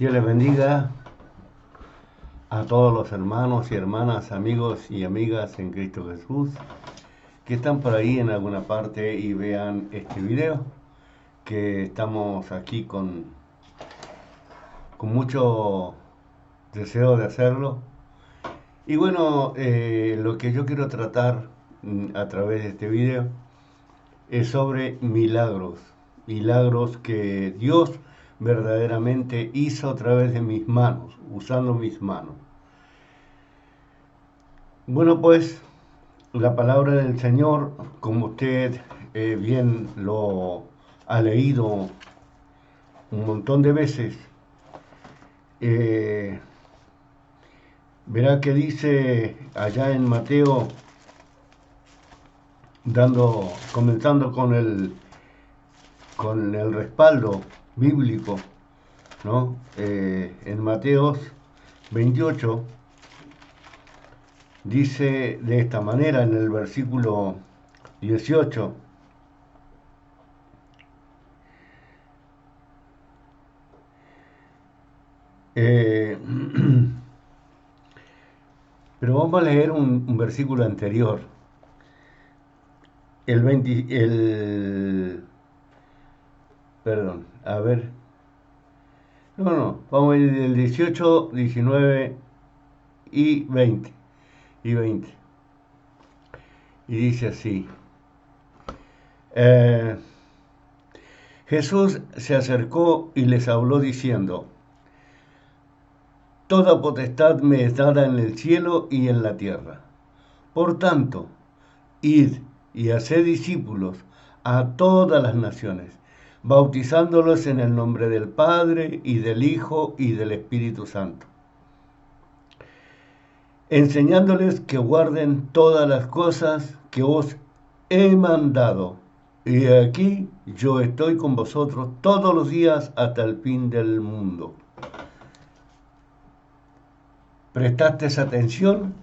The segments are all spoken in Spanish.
Dios les bendiga a todos los hermanos y hermanas, amigos y amigas en Cristo Jesús que están por ahí en alguna parte y vean este video, que estamos aquí con mucho deseo de hacerlo. Y bueno, lo que yo quiero tratar a través de este video es sobre milagros que Dios verdaderamente hizo a través de mis manos, usando mis manos. Bueno, pues la palabra del Señor, como usted bien lo ha leído un montón de veces, eh, verá que dice allá en Mateo, comenzando con el respaldo bíblico, ¿no? En Mateo 28 dice de esta manera en el versículo 18. Pero vamos a leer un versículo anterior. Perdón, a ver. No, vamos a ir del 18, 19 y 20. Y 20. Y dice así. Jesús se acercó y les habló diciendo: Toda potestad me es dada en el cielo y en la tierra. Por tanto, id y haced discípulos a todas las naciones, bautizándolos en el nombre del Padre y del Hijo y del Espíritu Santo, enseñándoles que guarden todas las cosas que os he mandado. Y aquí yo estoy con vosotros todos los días hasta el fin del mundo. ¿Prestaste esa atención?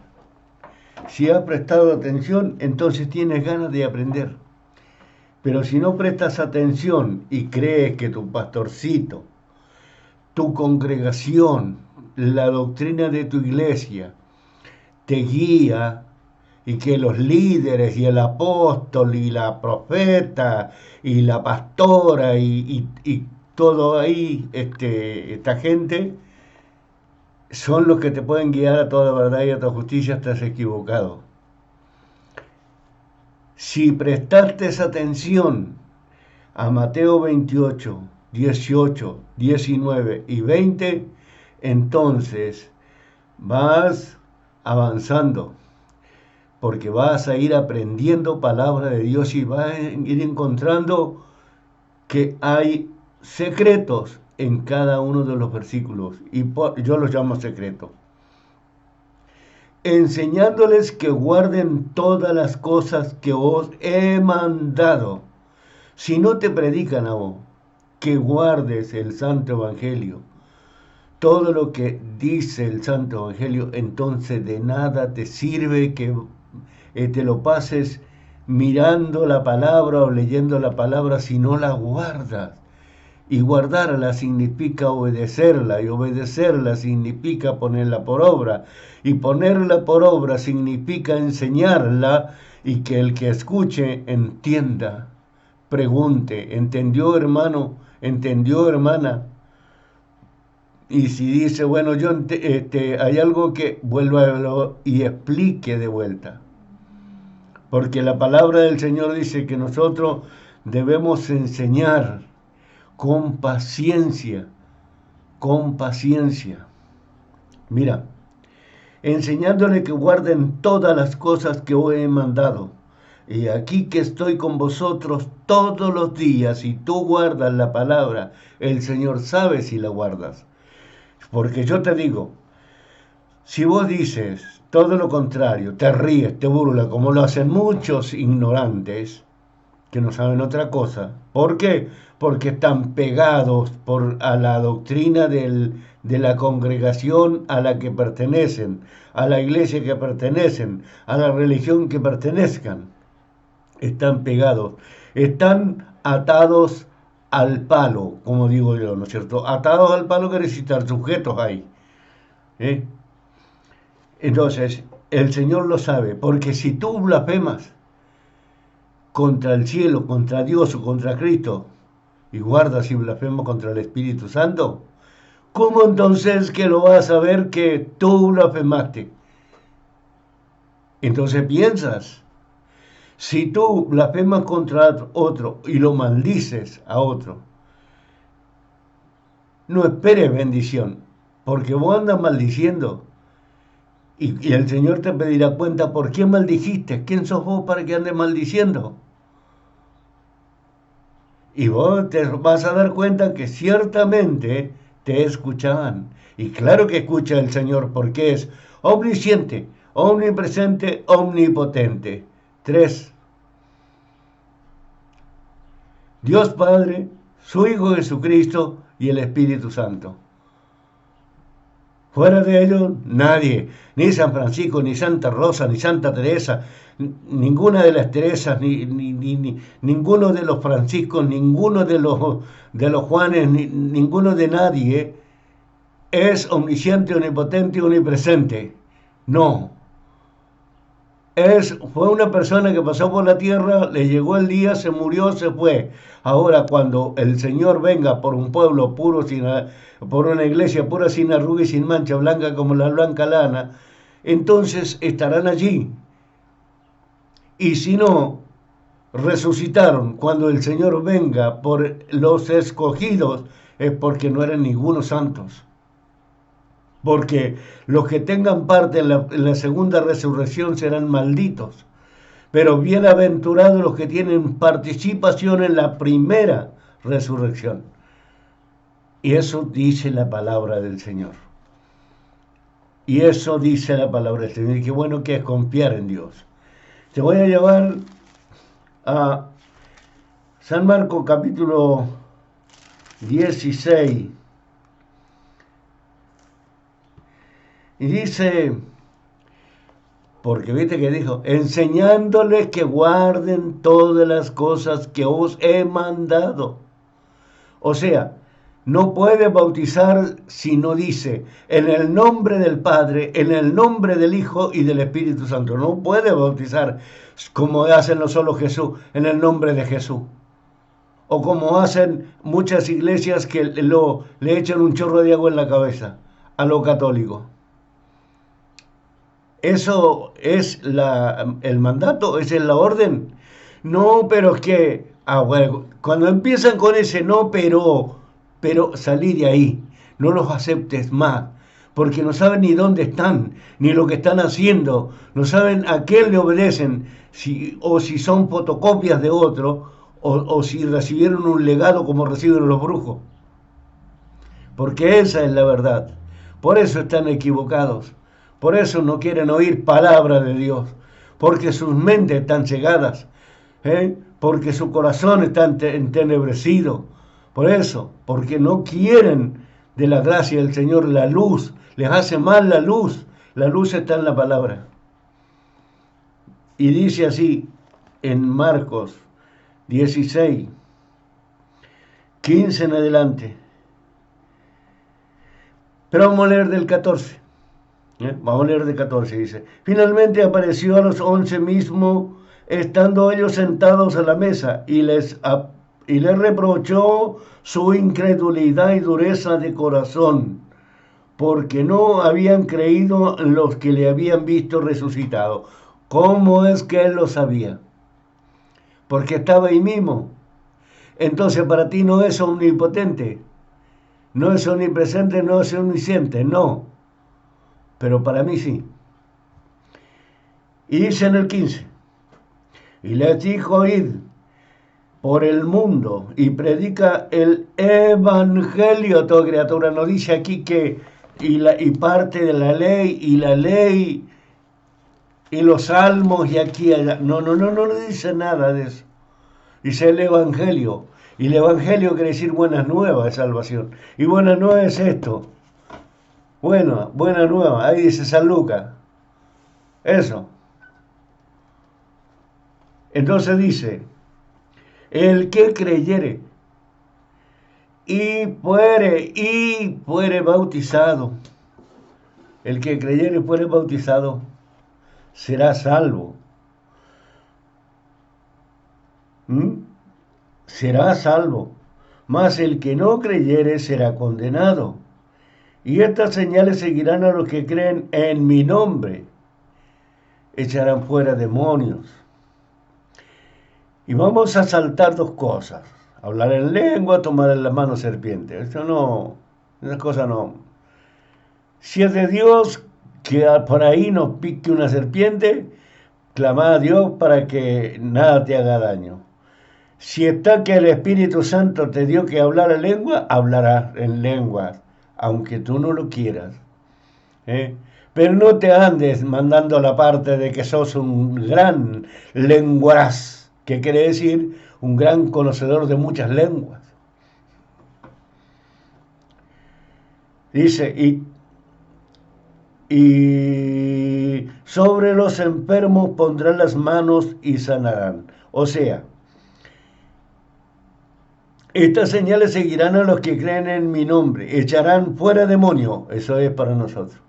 Si has prestado atención, entonces tienes ganas de aprender. Pero si no prestas atención y crees que tu pastorcito, tu congregación, la doctrina de tu iglesia te guía, y que los líderes y el apóstol y la profeta y la pastora y todo ahí, esta gente, son los que te pueden guiar a toda verdad y a toda justicia, estás equivocado. Si prestaste atención a Mateo 28, 18, 19 y 20, entonces vas avanzando, porque vas a ir aprendiendo palabra de Dios y vas a ir encontrando que hay secretos en cada uno de los versículos, y yo los llamo secretos. Enseñándoles que guarden todas las cosas que os he mandado. Si no te predican a vos que guardes el Santo Evangelio, todo lo que dice el Santo Evangelio, entonces de nada te sirve que te lo pases mirando la palabra o leyendo la palabra si no la guardas. Y guardarla significa obedecerla, y obedecerla significa ponerla por obra, y ponerla por obra significa enseñarla, y que el que escuche entienda, pregunte: ¿entendió, hermano? ¿Entendió, hermana? Y si dice, bueno, hay algo que vuelva a verlo y explique de vuelta. Porque la palabra del Señor dice que nosotros debemos enseñar con paciencia, con paciencia. Mira, enseñándole que guarden todas las cosas que os he mandado. Y aquí que estoy con vosotros todos los días, y tú guardas la palabra, el Señor sabe si la guardas. Porque yo te digo, si vos dices todo lo contrario, te ríes, te burlas, como lo hacen muchos ignorantes, que no saben otra cosa. ¿Por qué? Porque están pegados a la doctrina de la congregación a la que pertenecen, a la iglesia que pertenecen, a la religión que pertenezcan. Están pegados, están atados al palo, como digo yo, ¿no es cierto? Atados al palo quiere decir estar sujetos ahí. ¿Eh? Entonces, el Señor lo sabe, porque si tú blasfemas contra el cielo, contra Dios o contra Cristo, y guardas y blasfemas contra el Espíritu Santo, ¿cómo entonces que lo vas a ver que tú blasfemaste? Entonces piensas, si tú blasfemas contra otro y lo maldices a otro, no esperes bendición, porque vos andas maldiciendo. Y el Señor te pedirá cuenta por qué maldijiste. ¿Quién sos vos para que andes maldiciendo? Y vos te vas a dar cuenta que ciertamente te escuchaban. Y claro que escucha el Señor porque es omnisciente, omnipresente, omnipotente. 3. Dios Padre, su Hijo Jesucristo y el Espíritu Santo. Fuera de ellos, nadie. Ni San Francisco, ni Santa Rosa, ni Santa Teresa, ninguna de las Teresas, ninguno de los Franciscos, ninguno de los Juanes, ninguno de nadie es omnisciente, omnipotente, omnipresente. No. Fue una persona que pasó por la tierra, le llegó el día, se murió, se fue. Ahora, cuando el Señor venga por un pueblo puro, por una iglesia pura, sin arruga y sin mancha, blanca como la blanca lana, entonces estarán allí. Y si no, resucitaron. Cuando el Señor venga por los escogidos, es porque no eran ningunos santos. Porque los que tengan parte en la segunda resurrección serán malditos. Pero bienaventurados los que tienen participación en la primera resurrección. Y eso dice la palabra del Señor. Y eso dice la palabra del Señor. Y qué bueno que es confiar en Dios. Te voy a llevar a San Marcos capítulo 16. Y dice, porque viste que dijo, enseñándoles que guarden todas las cosas que os he mandado. O sea, no puede bautizar si no dice en el nombre del Padre, en el nombre del Hijo y del Espíritu Santo. No puede bautizar como hacen no solo Jesús, en el nombre de Jesús. O como hacen muchas iglesias que le echan un chorro de agua en la cabeza a lo católico. ¿Eso es el mandato? ¿Esa es la orden? No, pero es que, bueno, cuando empiezan con ese no, pero salí de ahí, no los aceptes más, porque no saben ni dónde están, ni lo que están haciendo, no saben a qué le obedecen, o si son fotocopias de otro, o si recibieron un legado como reciben los brujos. Porque esa es la verdad. Por eso están equivocados. Por eso no quieren oír palabra de Dios. Porque sus mentes están cegadas. Porque su corazón está entenebrecido. Por eso, porque no quieren de la gracia del Señor la luz. Les hace mal la luz. La luz está en la palabra. Y dice así en Marcos 16, 15 en adelante. Pero vamos a leer del 14. Vamos a leer del 14, dice. Finalmente apareció a los 11 mismo, estando ellos sentados a la mesa, y les reprochó su incredulidad y dureza de corazón, porque no habían creído los que le habían visto resucitado. ¿Cómo es que él lo sabía? Porque estaba ahí mismo. Entonces para ti no es omnipotente. No es omnipresente, no es omnisciente, no. Pero para mí sí. Y dice en el 15, y les dijo, id por el mundo y predica el evangelio a toda criatura. No dice aquí que y parte de la ley y los salmos y aquí y allá. No dice nada de eso. Dice el evangelio. Y el evangelio quiere decir buenas nuevas de salvación. Y buenas nuevas es esto. Bueno, buena nueva. Ahí dice San Lucas. Eso. Entonces dice, el que creyere y fuere bautizado. El que creyere y fuere bautizado será salvo. ¿Mm? Será salvo. Mas el que no creyere será condenado. Y estas señales seguirán a los que creen en mi nombre. Echarán fuera demonios. Y vamos a saltar dos cosas. Hablar en lengua, tomar en la mano serpiente. Eso no, esa cosa no. Si es de Dios, que por ahí nos pique una serpiente, clama a Dios para que nada te haga daño. Si está que el Espíritu Santo te dio que hablar en lengua, hablarás en lenguas, aunque tú no lo quieras. ¿Eh? Pero no te andes mandando la parte de que sos un gran lenguaraz, que quiere decir un gran conocedor de muchas lenguas. Dice, y sobre los enfermos pondrán las manos y sanarán. O sea, estas señales seguirán a los que creen en mi nombre, echarán fuera demonios. Eso es para nosotros.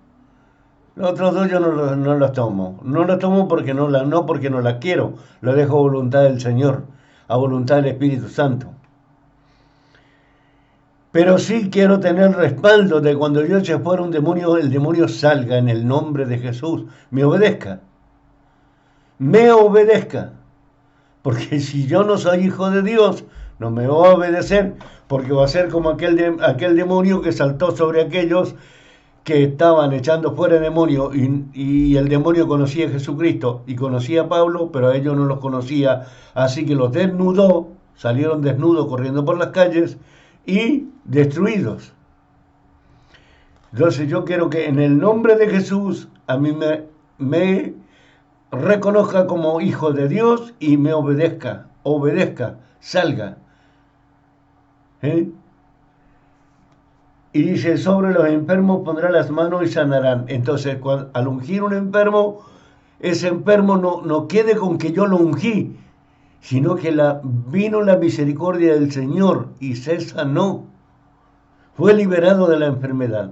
Los otros dos yo no los tomo. No los tomo porque no porque no las quiero. Lo dejo a voluntad del Señor, a voluntad del Espíritu Santo. Pero sí quiero tener respaldo de cuando yo eche fuera un demonio, el demonio salga en el nombre de Jesús. Me obedezca. Me obedezca. Porque si yo no soy hijo de Dios, no me va a obedecer, porque va a ser como aquel demonio que saltó sobre aquellos que estaban echando fuera demonio y el demonio conocía a Jesucristo y conocía a Pablo, pero a ellos no los conocía, así que los desnudó, salieron desnudos corriendo por las calles y destruidos. Entonces yo quiero que en el nombre de Jesús a mí me reconozca como hijo de Dios y me obedezca, salga. ¿Eh? Y dice, sobre los enfermos pondrá las manos y sanarán. Entonces, al ungir un enfermo, ese enfermo no quede con que yo lo ungí, sino que vino la misericordia del Señor y se sanó. Fue liberado de la enfermedad.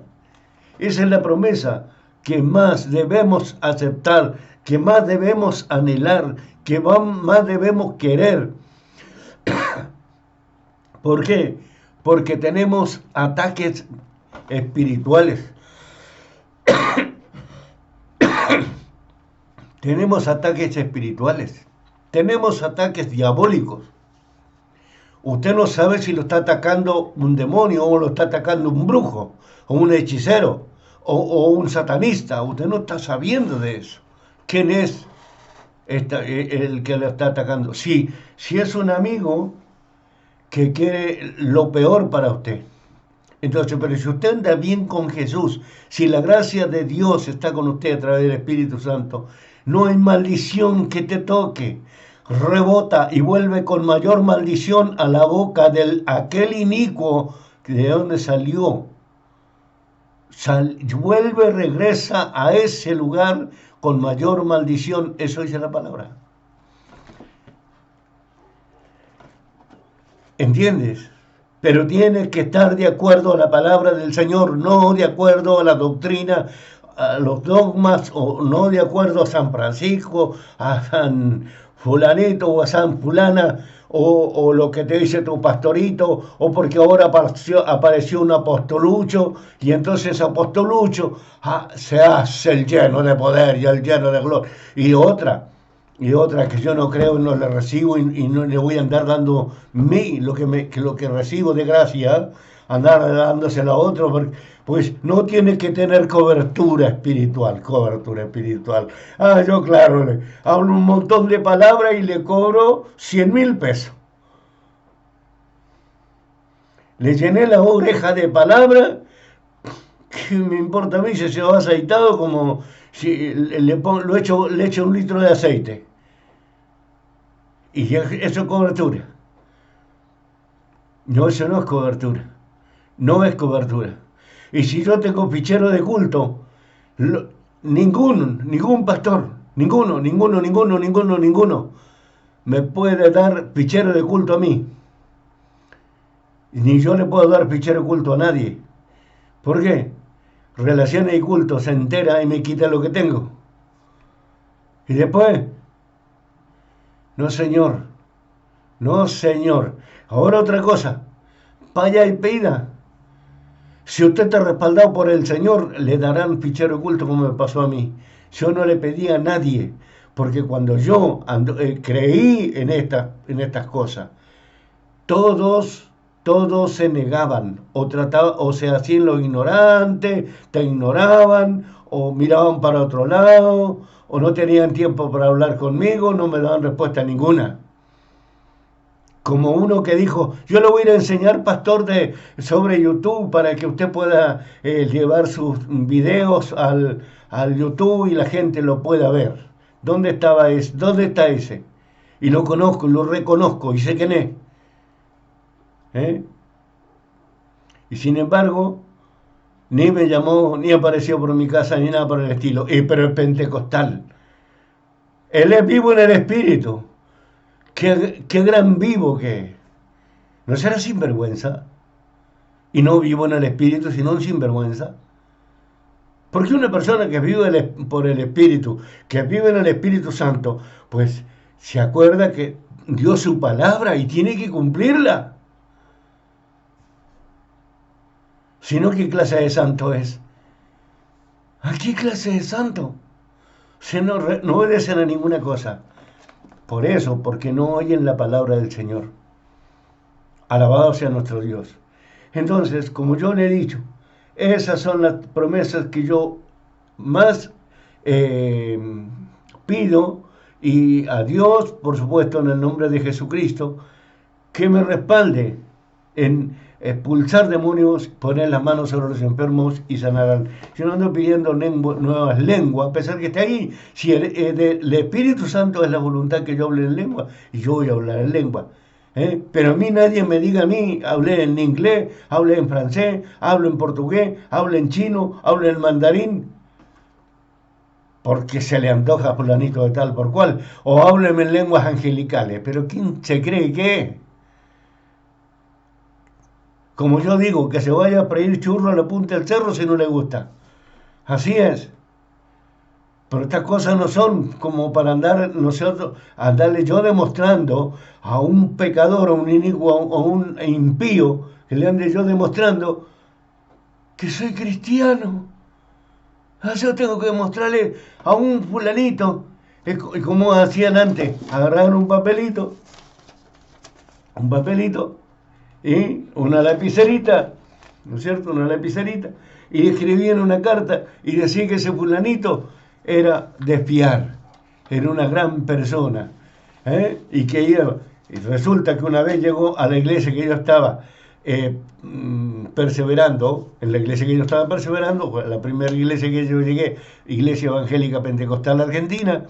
Esa es la promesa que más debemos aceptar, que más debemos anhelar, que más debemos querer. ¿Por qué? Porque tenemos ataques espirituales. Tenemos ataques espirituales. Tenemos ataques diabólicos. Usted no sabe si lo está atacando un demonio o lo está atacando un brujo o un hechicero o un satanista. Usted no está sabiendo de eso. ¿Quién es el que lo está atacando? Si es un amigo que quiere lo peor para usted. Entonces, pero si usted anda bien con Jesús, si la gracia de Dios está con usted a través del Espíritu Santo, no hay maldición que te toque. Rebota y vuelve con mayor maldición a la boca de aquel inicuo de donde salió. Vuelve, regresa a ese lugar con mayor maldición. Eso dice la palabra. ¿Entiendes? Pero tienes que estar de acuerdo a la palabra del Señor, no de acuerdo a la doctrina, a los dogmas, o no de acuerdo a San Francisco, a San Fulanito o a San Fulana, o lo que te dice tu pastorito, o porque ahora apareció un apostolucho, y entonces apostolucho se hace el lleno de poder y el lleno de gloria. Y otra que yo no creo, no le recibo y no le voy a andar dando lo que recibo de gracia, andar dándoselo a otro, pues no tiene que tener cobertura espiritual. Yo claro, le hablo un montón de palabras y le cobro 100.000 pesos. Le llené la oreja de palabras, ¿qué me importa a mí si se va aceitado? Como si le echo un litro de aceite. Y eso es cobertura. No, eso no es cobertura. No es cobertura. Y si yo tengo fichero de culto, ningún pastor, ninguno, me puede dar fichero de culto a mí. Ni yo le puedo dar fichero oculto a nadie. ¿Por qué? Relaciones y culto se entera y me quita lo que tengo. Y después, no señor, no señor. Ahora otra cosa, vaya y pida. Si usted está respaldado por el Señor, le darán fichero oculto como me pasó a mí. Yo no le pedí a nadie, porque cuando yo creí en estas cosas, todos, todos se negaban o trataban, o se hacían los ignorantes, te ignoraban o miraban para otro lado o no tenían tiempo para hablar conmigo, no me daban respuesta ninguna. Como uno que dijo, yo le voy a ir a enseñar, pastor, sobre YouTube para que usted pueda llevar sus videos al YouTube y la gente lo pueda ver. ¿Dónde estaba ese? ¿Dónde está ese? Y lo conozco, lo reconozco y sé quién es. ¿Eh? Y sin embargo, ni me llamó, ni apareció por mi casa, ni nada por el estilo. Pero es pentecostal. Él es vivo en el espíritu. Qué gran vivo que es. ¿No será sinvergüenza? Y no vivo en el espíritu, sino en sinvergüenza. Porque una persona que vive por el espíritu, que vive en el Espíritu Santo, pues se acuerda que dio su palabra y tiene que cumplirla. Si no, ¿qué clase de santo es? ¿A qué clase de santo? Se no obedecen a ninguna cosa. Por eso, porque no oyen la palabra del Señor. Alabado sea nuestro Dios. Entonces, como yo le he dicho, esas son las promesas que yo más pido, y a Dios, por supuesto, en el nombre de Jesucristo, que me respalde en expulsar demonios, poner las manos sobre los enfermos y sanarán. Yo no ando pidiendo nuevas lenguas, a pesar que está ahí. Si el Espíritu Santo es la voluntad que yo hable en lengua, y yo voy a hablar en lengua. Pero a mí nadie me diga a mí, hable en inglés, hable en francés, hable en portugués, hable en chino, hable en mandarín, porque se le antoja a fulanito de tal por cual, o hábleme en lenguas angelicales. Pero ¿quién se cree que es? Como yo digo, que se vaya a freír churro a la punta del cerro si no le gusta. Así es. Pero estas cosas no son como para andar nosotros, andarle yo demostrando a un pecador, a un inicuo, a un impío, que le ande yo demostrando que soy cristiano. Yo tengo que demostrarle a un fulanito, como hacían antes, agarraban un papelito y una lapicerita, ¿no es cierto? Una lapicerita, y escribían una carta y decían que ese fulanito era de fiar, era una gran persona, y que iba, y resulta que una vez llegó a la iglesia que yo estaba perseverando, en la iglesia que yo estaba perseverando, la primera iglesia que yo llegué, Iglesia Evangélica Pentecostal Argentina,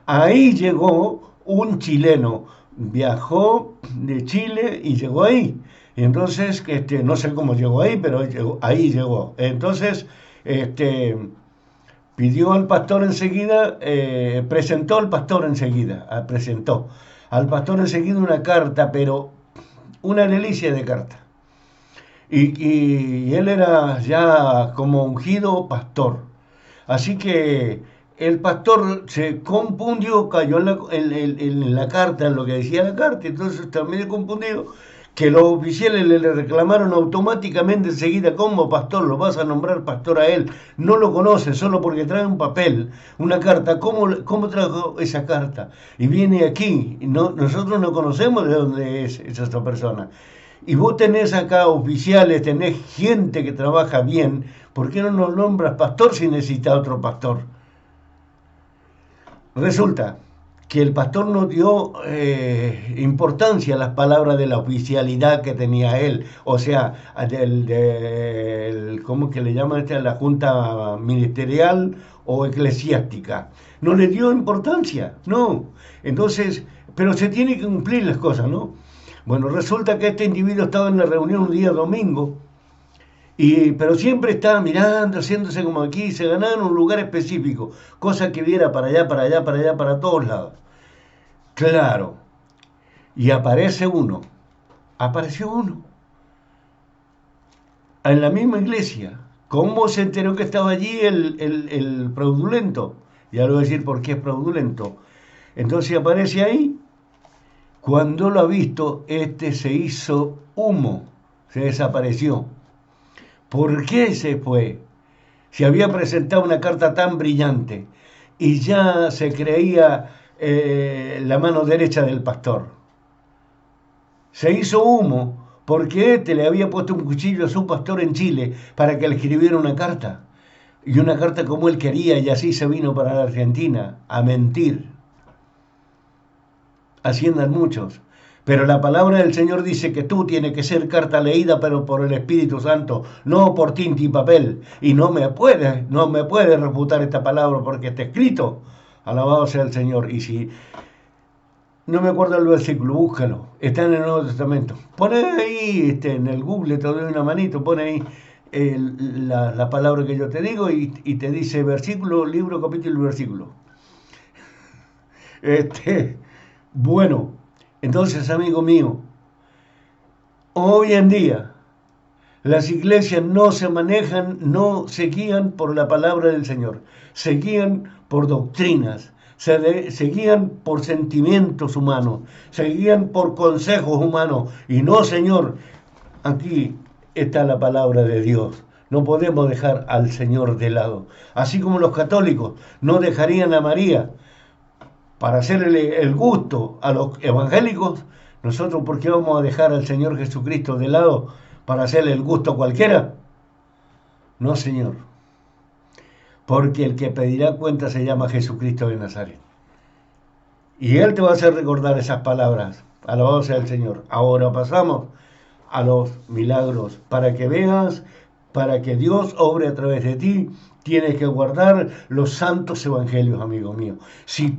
ahí llegó un chileno, viajó de Chile y llegó ahí. Entonces, no sé cómo llegó ahí, pero ahí llegó. Entonces, pidió al pastor enseguida, presentó al pastor enseguida, presentó al pastor enseguida una carta, pero una delicia de carta. Y él era ya como ungido pastor. Así que el pastor se confundió, cayó en la carta, en lo que decía la carta, entonces está medio confundido, que los oficiales le reclamaron automáticamente enseguida: como pastor, lo vas a nombrar pastor a él, no lo conoce, solo porque trae un papel, una carta. ¿Cómo trajo esa carta? Y viene aquí, nosotros no conocemos de dónde es esa persona. Y vos tenés acá oficiales, tenés gente que trabaja bien, ¿por qué no nos nombras pastor si necesita otro pastor? Resulta que el pastor no dio importancia a las palabras de la oficialidad que tenía él, o sea, ¿cómo que le llaman a la junta ministerial o eclesiástica? No le dio importancia, no. Entonces, pero se tiene que cumplir las cosas, ¿no? Bueno, resulta que este individuo estaba en la reunión un día domingo, pero siempre estaba mirando, haciéndose como aquí, se ganaba en un lugar específico, cosa que viera para allá, para allá, para allá, para todos lados. Claro, y apareció uno, en la misma iglesia. ¿Cómo se enteró que estaba allí el fraudulento? Ya le voy a decir por qué es fraudulento. Entonces aparece ahí, cuando lo ha visto, este se hizo humo, se desapareció. ¿Por qué se fue? Se había presentado una carta tan brillante y ya se creía la mano derecha del pastor. Se hizo humo porque este le había puesto un cuchillo a su pastor en Chile para que le escribiera una carta. Y una carta como él quería, y así se vino para la Argentina a mentir. Así andan muchos. Pero la palabra del Señor dice que tú tienes que ser carta leída, pero por el Espíritu Santo, no por tinta y papel. Y no me puede refutar esta palabra porque está escrito. Alabado sea el Señor. Y si no me acuerdo el versículo, búscalo. Está en el Nuevo Testamento. Pone ahí en el Google, te doy una manito, pone ahí la palabra que yo te digo y te dice versículo, libro, capítulo y versículo. Este, bueno, entonces, amigo mío, hoy en día las iglesias no se manejan, no se guían por la palabra del Señor, se guían por doctrinas, se guían por sentimientos humanos, se guían por consejos humanos. Y no, Señor, aquí está la palabra de Dios. No podemos dejar al Señor de lado. Así como los católicos no dejarían a María para hacerle el gusto a los evangélicos, nosotros, ¿por qué vamos a dejar al Señor Jesucristo de lado para hacerle el gusto a cualquiera? No, Señor. Porque el que pedirá cuenta se llama Jesucristo de Nazaret. Y Él te va a hacer recordar esas palabras. Alabado sea el Señor. Ahora pasamos a los milagros. Para que veas, para que Dios obre a través de ti, tienes que guardar los santos evangelios, amigo mío. Si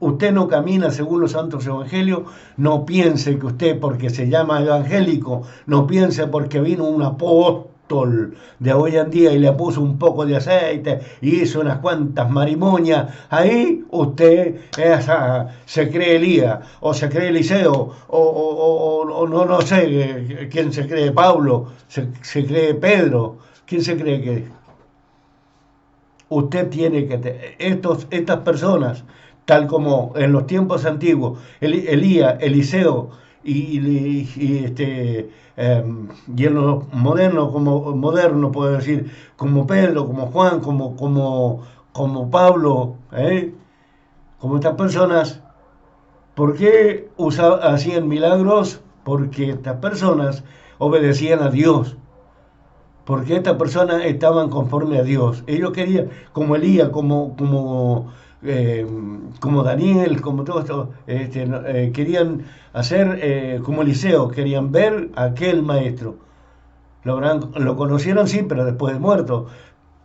usted no camina según los santos evangelios, no piense que usted, porque se llama evangélico, no piense porque vino un apóstol de hoy en día y le puso un poco de aceite y hizo unas cuantas marimonias, ahí usted se cree Elías o se cree Eliseo o no sé quién se cree Pablo, se cree Pedro, quién se cree que usted tiene que estas personas, tal como en los tiempos antiguos, Elías, Eliseo y en los modernos, como moderno puedo decir, como Pedro, como Juan, como Pablo, como estas personas, ¿por qué hacían milagros? Porque estas personas obedecían a Dios, porque estas personas estaban conforme a Dios. Ellos querían, como Elías, como Daniel, como todo esto, querían hacer como Eliseo, querían ver a aquel maestro. Lo conocieron, sí, pero después de muerto,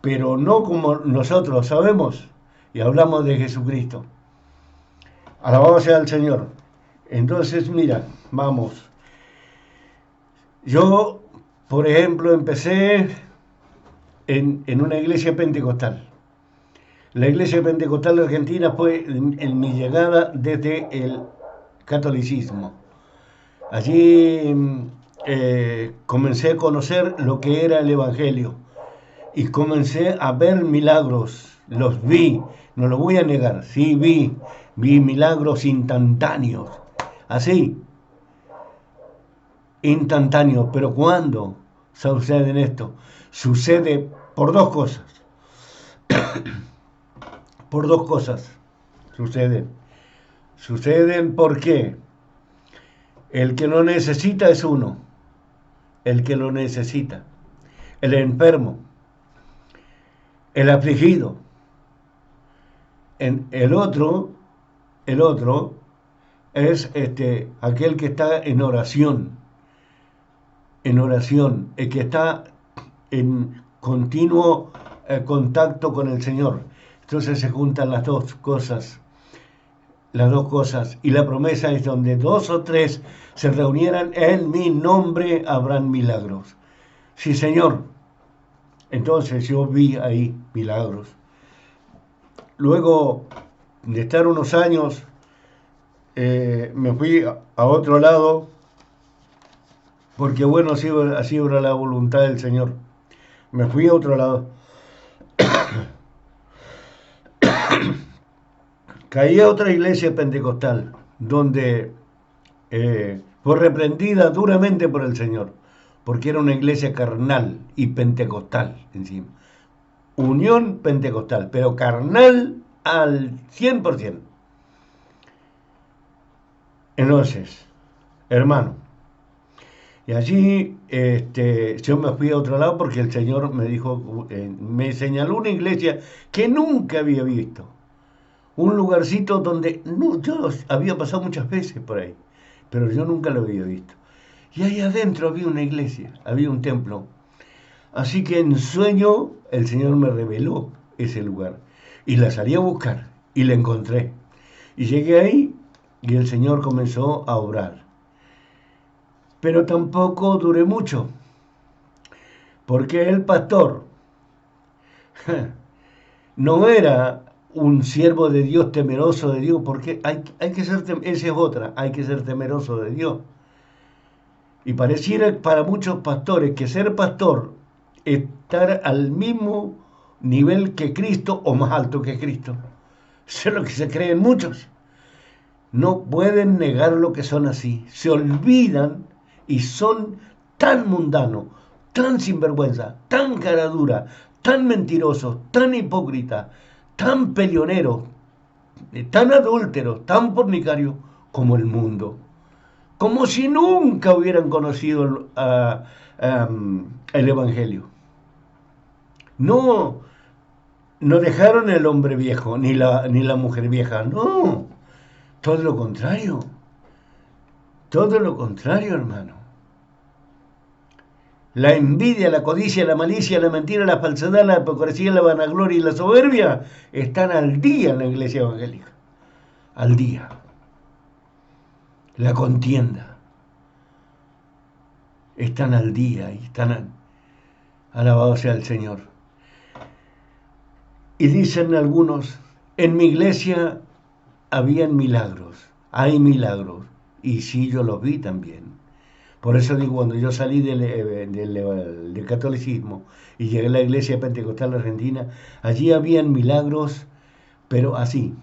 pero no como nosotros sabemos y hablamos de Jesucristo. Alabado sea el Señor. Entonces, mira, vamos. Yo, por ejemplo, empecé en una iglesia pentecostal. La iglesia pentecostal de Argentina fue en mi llegada desde el catolicismo. Allí comencé a conocer lo que era el Evangelio y comencé a ver milagros. Los vi, no lo voy a negar, sí vi milagros instantáneos. Así, instantáneos. Pero ¿cuándo sucede esto? Sucede por dos cosas. Por dos cosas suceden. Suceden porque el que lo necesita es uno, el que lo necesita, el enfermo, el afligido. El otro es aquel que está en oración, el que está en continuo contacto con el Señor. Entonces se juntan las dos cosas. Y la promesa es donde dos o tres se reunieran en mi nombre habrán milagros. Sí, Señor. Entonces yo vi ahí milagros. Luego de estar unos años, me fui a otro lado porque bueno, así obra la voluntad del Señor. Me fui a otro lado. Caí a otra iglesia pentecostal, donde fue reprendida duramente por el Señor, porque era una iglesia carnal y pentecostal encima. Unión pentecostal, pero carnal al 100%. Entonces, hermano, y allí yo me fui a otro lado porque el Señor me dijo, me señaló una iglesia que nunca había visto. Un lugarcito donde no, yo había pasado muchas veces por ahí, pero yo nunca lo había visto. Y ahí adentro había una iglesia, había un templo. Así que en sueño el Señor me reveló ese lugar y la salí a buscar y la encontré. Y llegué ahí y el Señor comenzó a obrar. Pero tampoco duré mucho, porque el pastor no era un siervo de Dios temeroso de Dios, porque hay que ser, esa es otra, hay que ser temeroso de Dios. Y pareciera para muchos pastores que ser pastor es estar al mismo nivel que Cristo o más alto que Cristo. Eso es lo que se creen muchos. No pueden negar lo que son así. Se olvidan y son tan mundanos, tan sinvergüenza, tan cara dura, tan mentirosos, tan hipócritas, tan peleoneros, tan adúlteros, tan fornicarios como el mundo. Como si nunca hubieran conocido el Evangelio. No, no dejaron el hombre viejo, ni la mujer vieja, no. Todo lo contrario, hermano. La envidia, la codicia, la malicia, la mentira, la falsedad, la hipocresía, la vanagloria y la soberbia están al día en la iglesia evangélica. Al día. La contienda. Están al día y alabado sea el Señor. Y dicen algunos, en mi iglesia habían milagros, hay milagros. Y sí, yo los vi también. Por eso digo, cuando yo salí del catolicismo y llegué a la iglesia pentecostal argentina, allí habían milagros, pero así.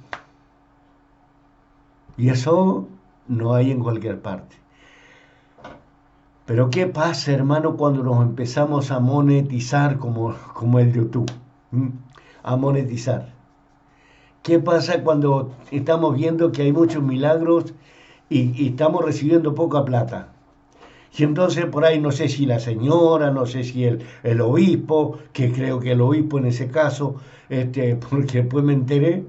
Y eso no hay en cualquier parte. Pero ¿qué pasa, hermano, cuando nos empezamos a monetizar como el YouTube? ¿Mm? A monetizar. ¿Qué pasa cuando estamos viendo que hay muchos milagros y estamos recibiendo poca plata? Y entonces por ahí no sé si la señora, no sé si el obispo, que creo que el obispo en ese caso, porque después me enteré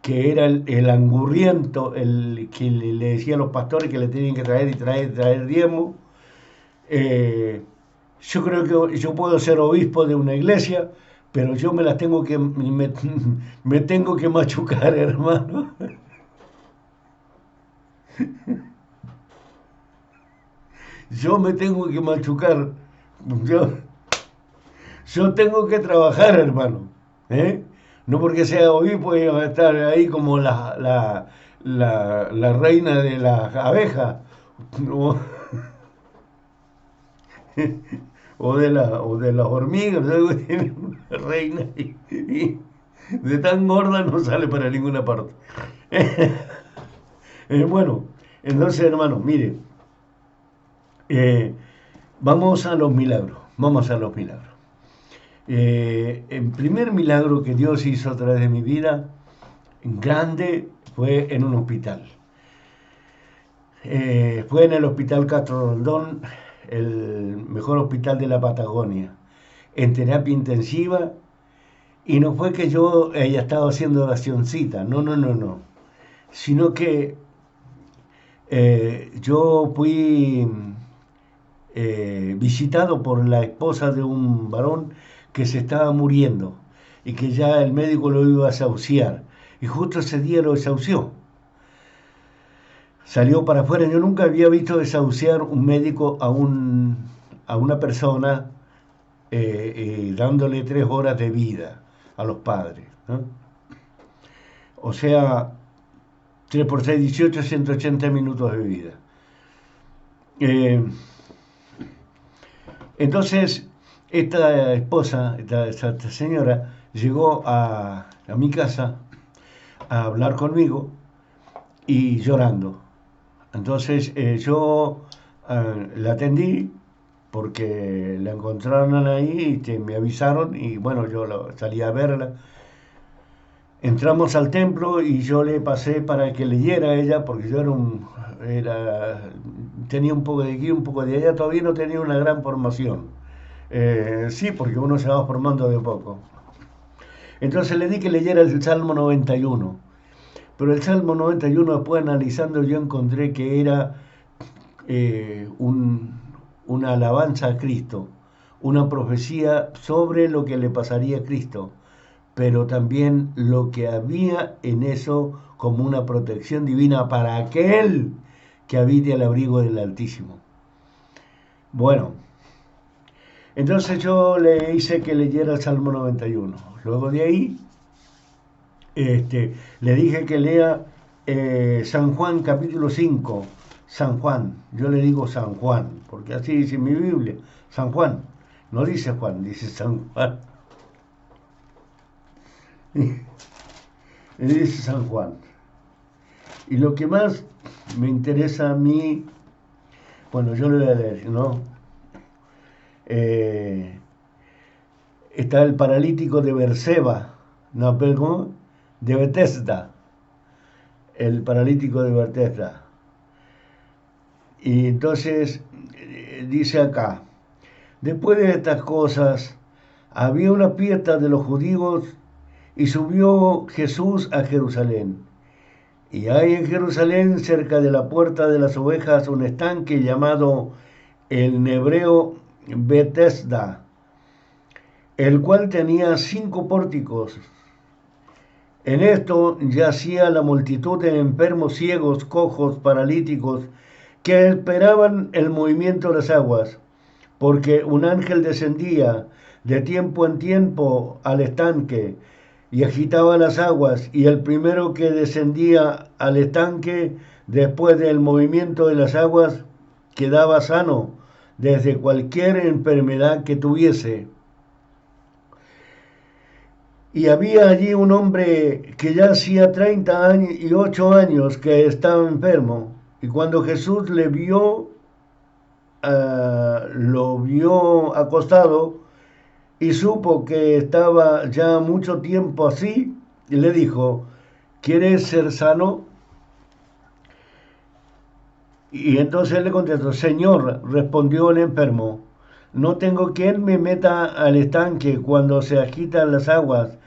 que era el angurriento, el que le decía a los pastores que le tenían que traer y traer diezmo. Yo creo que yo puedo ser obispo de una iglesia, pero yo me las tengo me tengo que machucar, hermano. Yo me tengo que machucar. Yo, yo tengo que trabajar, hermano. ¿Eh? No porque sea obispo y va a estar ahí como la reina de las abejas. No. O de las hormigas, algo tiene una reina y de tan gorda no sale para ninguna parte. Bueno, entonces hermano, mire, eh, vamos a los milagros, vamos a los milagros. El primer milagro que Dios hizo a través de mi vida, grande, fue en un hospital. Fue en el Hospital Castro Rondón, el mejor hospital de la Patagonia, en terapia intensiva. Y no fue que yo haya estado haciendo oracioncita, no, no, no, no. Sino que yo fui visitado por la esposa de un varón que se estaba muriendo y que ya el médico lo iba a desahuciar. Y justo ese día lo desahució. Salió para afuera. Yo nunca había visto desahuciar un médico a una persona dándole 3 horas de vida a los padres, ¿no? O sea, 3 por 6, 18, 180 minutos de vida. Eh, Entonces, esta esposa, esta señora, llegó a mi casa a hablar conmigo y llorando. Entonces yo la atendí porque la encontraron ahí, me avisaron y bueno, salí a verla. Entramos al templo y yo le pasé para que leyera a ella, porque yo era, tenía un poco de aquí, un poco de allá, todavía no tenía una gran formación. Sí, porque uno se va formando de poco. Entonces le di que leyera el Salmo 91. Pero el Salmo 91, después analizando, yo encontré que era una alabanza a Cristo, una profecía sobre lo que le pasaría a Cristo, pero también lo que había en eso como una protección divina para aquel que habite al abrigo del Altísimo. Bueno, entonces yo le hice que leyera el Salmo 91. Luego de ahí, le dije que lea San Juan capítulo 5. San Juan, yo le digo San Juan, porque así dice mi Biblia, San Juan, no dice Juan, dice San Juan. Dice San Juan. Y lo que más me interesa a mí, bueno, yo le voy a leer, ¿no? Está el paralítico de Berseba, no, perdón, de Bethesda, el paralítico de Bethesda. Y entonces dice acá, después de estas cosas, había una fiesta de los judíos y subió Jesús a Jerusalén. Y hay en Jerusalén, cerca de la puerta de las ovejas, un estanque llamado en hebreo Bethesda, el cual tenía 5 pórticos. En esto yacía la multitud de enfermos, ciegos, cojos, paralíticos, que esperaban el movimiento de las aguas, porque un ángel descendía de tiempo en tiempo al estanque y agitaba las aguas, y el primero que descendía al estanque después del movimiento de las aguas quedaba sano desde cualquier enfermedad que tuviese. Y había allí un hombre que ya hacía 38 años que estaba enfermo, y cuando Jesús le vio, lo vio acostado y supo que estaba ya mucho tiempo así, y le dijo, ¿quieres ser sano? Y entonces él le contestó, Señor, respondió el enfermo, no tengo quien me meta al estanque cuando se agitan las aguas,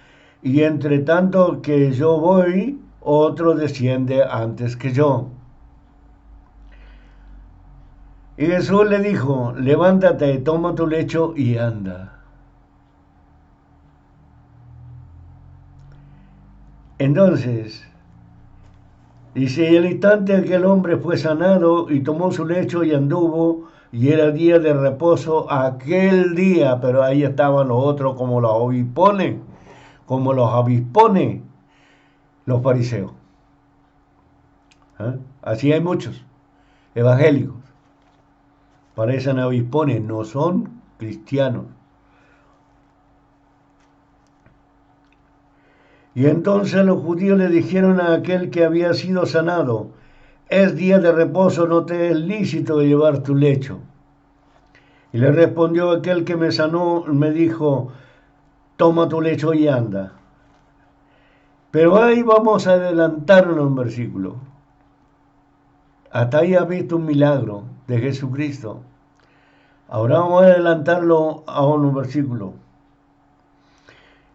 y entre tanto que yo voy, otro desciende antes que yo. Y Jesús le dijo, levántate, toma tu lecho y anda. Entonces, dice, y al instante aquel hombre fue sanado y tomó su lecho y anduvo, y era día de reposo aquel día, pero ahí estaban los otros como los avispones, los fariseos. ¿Eh? Así hay muchos evangélicos, parecen avispones, no son cristianos. Y entonces los judíos le dijeron a aquel que había sido sanado, es día de reposo, no te es lícito llevar tu lecho. Y le respondió aquel que me sanó, me dijo, toma tu lecho y anda. Pero ahí vamos a adelantarnos un versículo. Hasta ahí has visto un milagro de Jesucristo. Ahora vamos a adelantarlo a un versículo.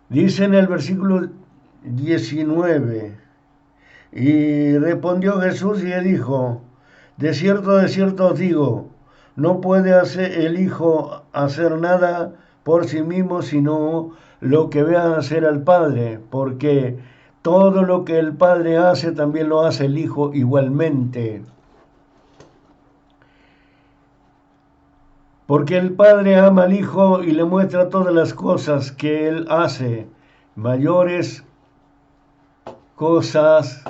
Dice en el versículo 19, y respondió Jesús y le dijo, de cierto os digo, no puede hacer el Hijo hacer nada por sí mismo, sino lo que vea hacer al Padre, porque todo lo que el Padre hace también lo hace el Hijo igualmente. Porque el Padre ama al Hijo y le muestra todas las cosas que Él hace, mayores cosas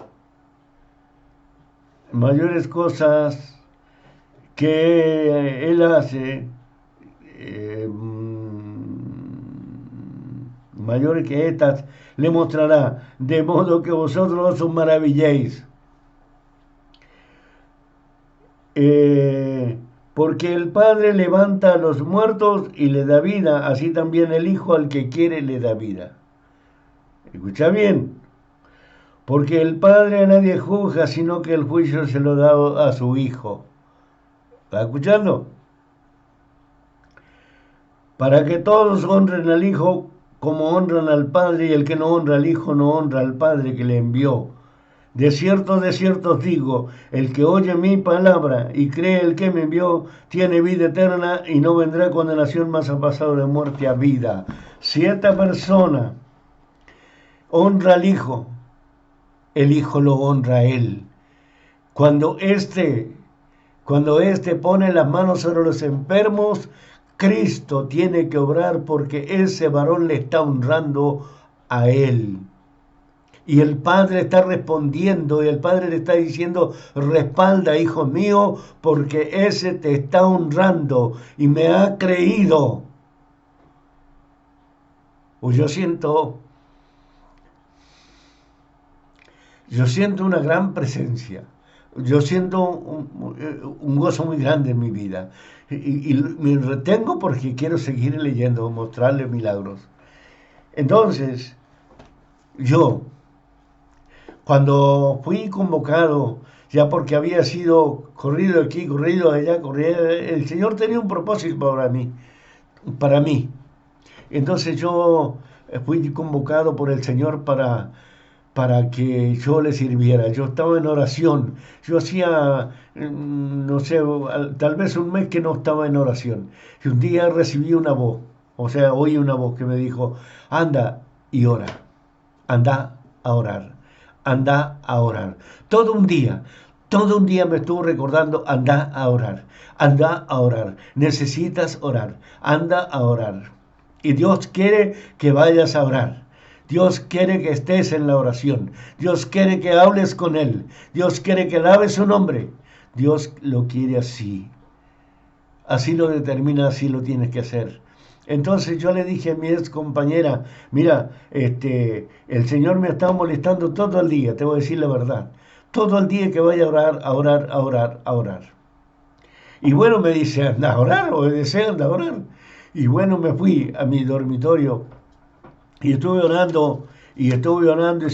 que Él hace, mayores que estas le mostrará, de modo que vosotros os maravilléis. Porque el Padre levanta a los muertos y le da vida, así también el Hijo al que quiere le da vida. Escucha bien, porque el Padre a nadie juzga, sino que el juicio se lo da a su Hijo. ¿Está escuchando? Para que todos honren al Hijo como honran al Padre, y el que no honra al Hijo no honra al Padre que le envió. De cierto os digo, el que oye mi palabra y cree el que me envió, tiene vida eterna y no vendrá condenación, mas ha pasado de muerte a vida. Si esta persona honra al Hijo, el Hijo lo honra a él. Cuando éste pone las manos sobre los enfermos, Cristo tiene que obrar porque ese varón le está honrando a él. Y el Padre está respondiendo y el Padre le está diciendo, respalda, hijo mío, porque ese te está honrando y me ha creído. Pues yo siento una gran presencia. Yo siento un gozo muy grande en mi vida. Y me retengo porque quiero seguir leyendo, mostrarle milagros. Entonces, cuando fui convocado, ya porque había sido corrido aquí, corrido allá, el Señor tenía un propósito para mí. Entonces yo fui convocado por el Señor para que yo le sirviera. Yo estaba en oración. Yo hacía, no sé, tal vez un mes que no estaba en oración. Y un día recibí una voz, oí una voz que me dijo, anda y ora, anda a orar. Anda a orar. Todo un día me estuvo recordando, anda a orar, anda a orar. Necesitas orar, anda a orar. Y Dios quiere que vayas a orar. Dios quiere que estés en la oración. Dios quiere que hables con Él. Dios quiere que alaves su nombre. Dios lo quiere así. Así lo determina, así lo tienes que hacer. Entonces yo le dije a mi ex compañera, mira, el Señor me ha estado molestando todo el día, te voy a decir la verdad. Todo el día que vaya a orar, a orar, a orar, a orar. Y bueno, me dice, anda a orar, obedece, anda a orar. Y bueno, me fui a mi dormitorio y estuve orando, y seguí orando, y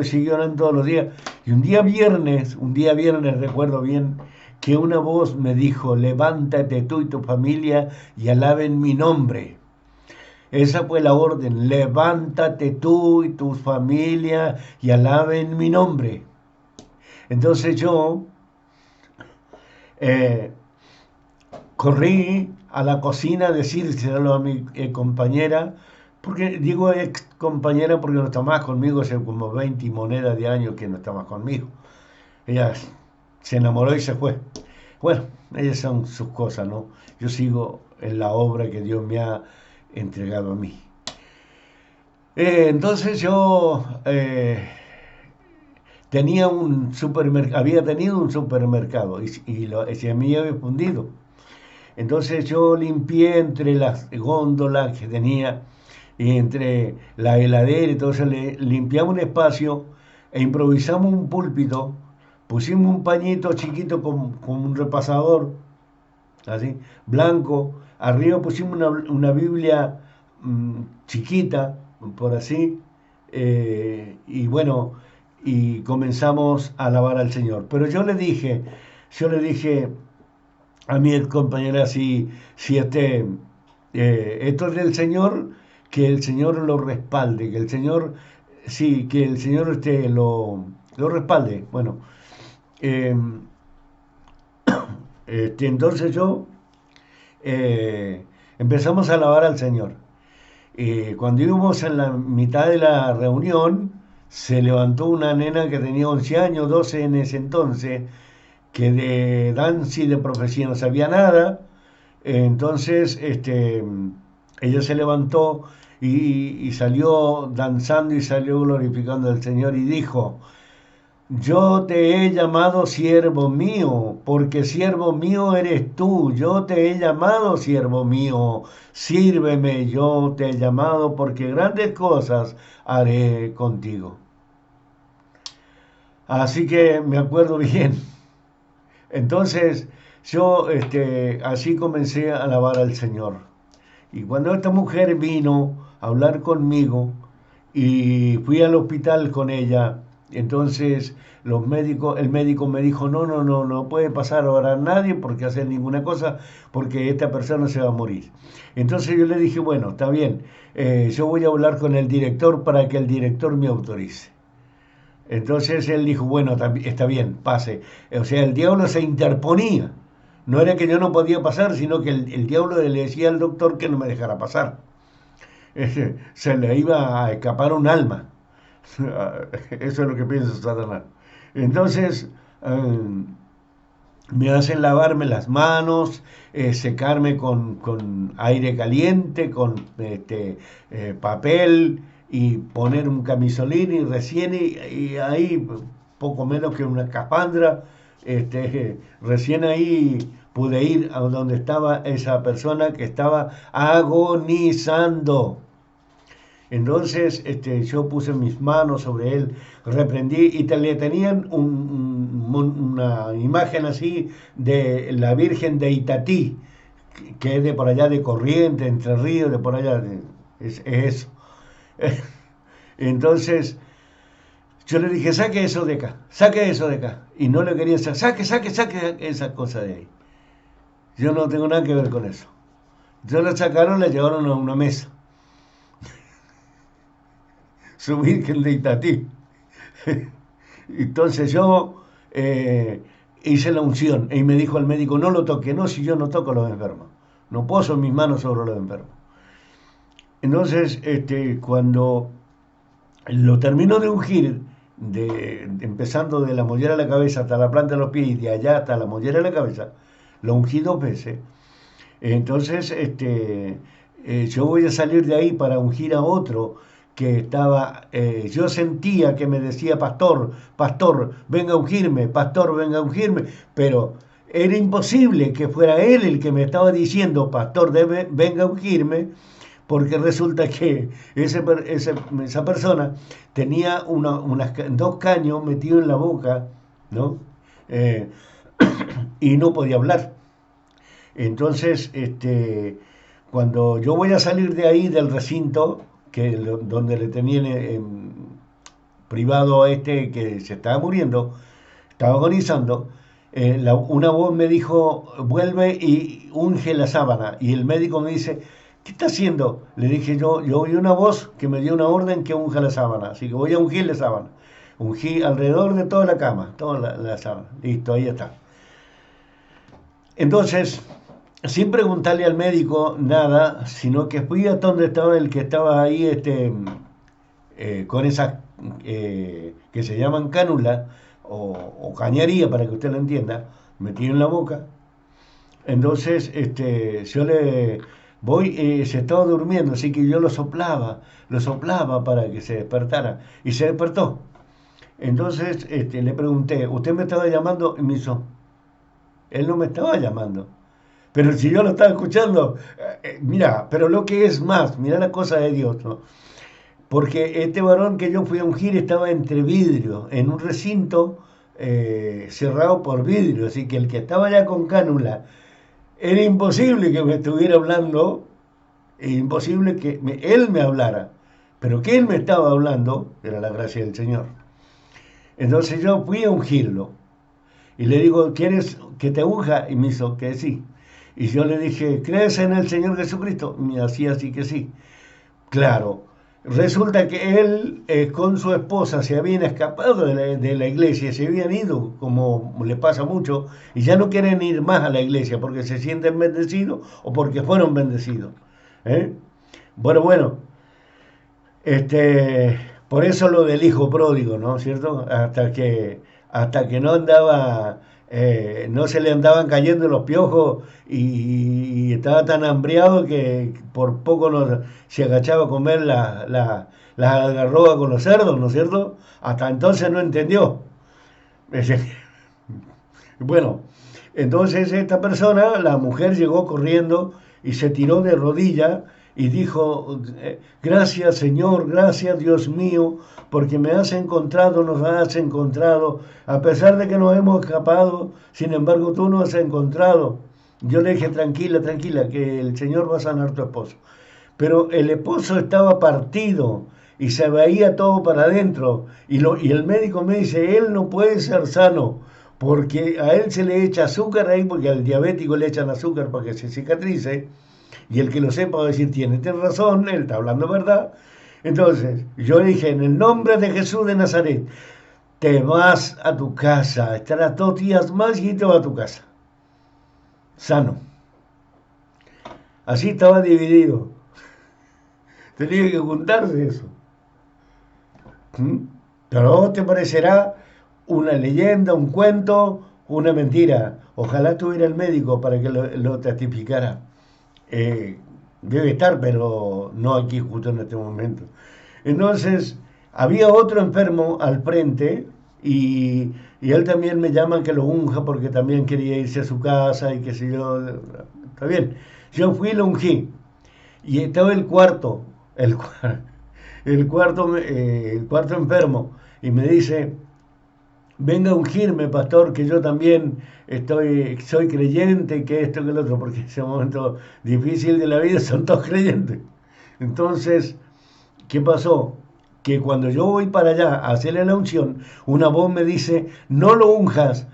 seguí orando todos los días. Y un día viernes, recuerdo bien, que una voz me dijo, levántate tú y tu familia y alaben mi nombre. Esa fue la orden, levántate tú y tu familia y alaben mi nombre. Entonces yo corrí a la cocina a decírselo a mi compañera, porque digo ex compañera porque no está más conmigo, hace como 20 monedas de años que no está más conmigo. Ella se enamoró y se fue. Bueno, ellas son sus cosas, ¿no? Yo sigo en la obra que Dios me ha entregado a mí. Entonces yo había tenido un supermercado y se me había fundido. Entonces yo limpié entre las góndolas que tenía y entre la heladera y todo eso, limpiamos un espacio e improvisamos un púlpito. Pusimos un pañito chiquito con un repasador, así, blanco. Arriba pusimos una Biblia chiquita, por así. Y bueno, y comenzamos a alabar al Señor. Pero yo le dije a mi compañera, si esto es del Señor, que el Señor lo respalde, que el Señor lo respalde. Bueno. Entonces empezamos a alabar al Señor. Cuando íbamos en la mitad de la reunión, se levantó una nena que tenía 11 años, 12 en ese entonces, que de danza y de profecía no sabía nada. Entonces ella se levantó y salió danzando y salió glorificando al Señor y dijo, yo te he llamado siervo mío, porque siervo mío eres tú. Yo te he llamado siervo mío. Sírveme, yo te he llamado, porque grandes cosas haré contigo. Así que me acuerdo bien. Entonces yo así comencé a alabar al Señor. Y cuando esta mujer vino a hablar conmigo y fui al hospital con ella, entonces el médico me dijo, no, no, no, no puede pasar ahora a nadie porque hacer ninguna cosa, porque esta persona se va a morir. Entonces yo le dije, bueno, está bien, yo voy a hablar con el director para que el director me autorice. Entonces él dijo, bueno, está bien, pase. O sea, el diablo se interponía. No era que yo no podía pasar, sino que el diablo le decía al doctor que no me dejara pasar. Se le iba a escapar un alma. Eso es lo que piensa Satanás. Entonces, me hacen lavarme las manos, secarme con aire caliente, con papel y poner un camisolín y recién y ahí poco menos que una capandra, recién ahí pude ir a donde estaba esa persona que estaba agonizando. Entonces yo puse mis manos sobre él, reprendí y le tenían una imagen así de la Virgen de Itatí, que es de por allá de Corrientes, Entre Ríos, de por allá, es eso. Entonces yo le dije, saque eso de acá. Y no le quería saque esa cosa de ahí. Yo no tengo nada que ver con eso. Yo la sacaron, la llevaron a una mesa. Su Virgen de Itatí. Entonces yo hice la unción y me dijo el médico, no lo toque, no, si yo no toco a los enfermos, no poso mis manos sobre los enfermos. Entonces, cuando lo terminó de ungir, empezando de la mollera de la cabeza hasta la planta de los pies y de allá hasta la mollera de la cabeza, lo ungí 2 veces. Entonces, yo voy a salir de ahí para ungir a otro que estaba, yo sentía que me decía, pastor, pastor, venga a ungirme, pastor, venga a ungirme, pero era imposible que fuera él el que me estaba diciendo, pastor, venga a ungirme, porque resulta que esa persona tenía 2 caños metidos en la boca, ¿no? Eh, y no podía hablar. Entonces, cuando yo voy a salir de ahí, del recinto, donde le tenían privado a que se estaba muriendo, estaba agonizando, una voz me dijo, vuelve y unge la sábana. Y el médico me dice, ¿qué está haciendo? Le dije yo oí una voz que me dio una orden que unja la sábana. Así que voy a ungir la sábana. Ungí alrededor de toda la cama, toda la sábana. Listo, ahí está. Entonces, sin preguntarle al médico nada, sino que fui a donde estaba el que estaba ahí con esas que se llaman cánulas o cañería, para que usted lo entienda, metido en la boca. Entonces, yo le voy, se estaba durmiendo, así que yo lo soplaba para que se despertara y se despertó. Entonces, le pregunté, ¿usted me estaba llamando? Y me hizo, él no me estaba llamando. Pero si yo lo estaba escuchando, mira, pero lo que es más, mira la cosa de Dios, ¿no? Porque este varón que yo fui a ungir estaba entre vidrio, en un recinto cerrado por vidrio, así que el que estaba allá con cánula, era imposible que me estuviera hablando, imposible que él me hablara, pero que él me estaba hablando, era la gracia del Señor. Entonces yo fui a ungirlo y le digo, ¿quieres que te unja? Y me hizo que sí. Y yo le dije, ¿crees en el Señor Jesucristo? Me hacía así que sí. Claro, resulta que él con su esposa se habían escapado de la iglesia, se habían ido, como le pasa mucho, y ya no quieren ir más a la iglesia porque se sienten bendecidos o porque fueron bendecidos. ¿Eh? Bueno, este, por eso lo del hijo pródigo, ¿no es cierto? Hasta que no andaba, no se le andaban cayendo los piojos y estaba tan hambriado que por poco no se agachaba a comer las algarrobas con los cerdos, ¿no es cierto? Hasta entonces no entendió. Bueno, entonces esta persona, la mujer llegó corriendo y se tiró de rodilla y dijo, gracias Señor, gracias Dios mío, porque me has encontrado, nos has encontrado, a pesar de que nos hemos escapado, sin embargo tú nos has encontrado. Yo le dije, tranquila, tranquila, que el Señor va a sanar tu esposo. Pero el esposo estaba partido y se veía todo para adentro. Y el médico me dice, él no puede ser sano, porque a él se le echa azúcar ahí, porque al diabético le echan azúcar para que se cicatrice, y el que lo sepa va a decir, tiene razón, él está hablando verdad. Entonces, yo dije, en el nombre de Jesús de Nazaret, te vas a tu casa, estarás 2 días más y te vas a tu casa, sano. Así estaba dividido. Tenía que juntarse eso. ¿Mm? Pero a vos te parecerá una leyenda, un cuento, una mentira. Ojalá tuviera el médico para que lo testificara. Eh, Debe estar, pero no aquí justo en este momento. Entonces, había otro enfermo al frente y él también me llama que lo unja porque también quería irse a su casa y qué sé yo. Está bien. Yo fui y lo ungí. Y estaba el, el cuarto enfermo, y me dice, venga a ungirme, pastor, que yo también soy creyente, que esto, que el otro, porque en ese momento difícil de la vida son todos creyentes. Entonces, ¿qué pasó? Que cuando yo voy para allá a hacerle la unción, una voz me dice, no lo unjas,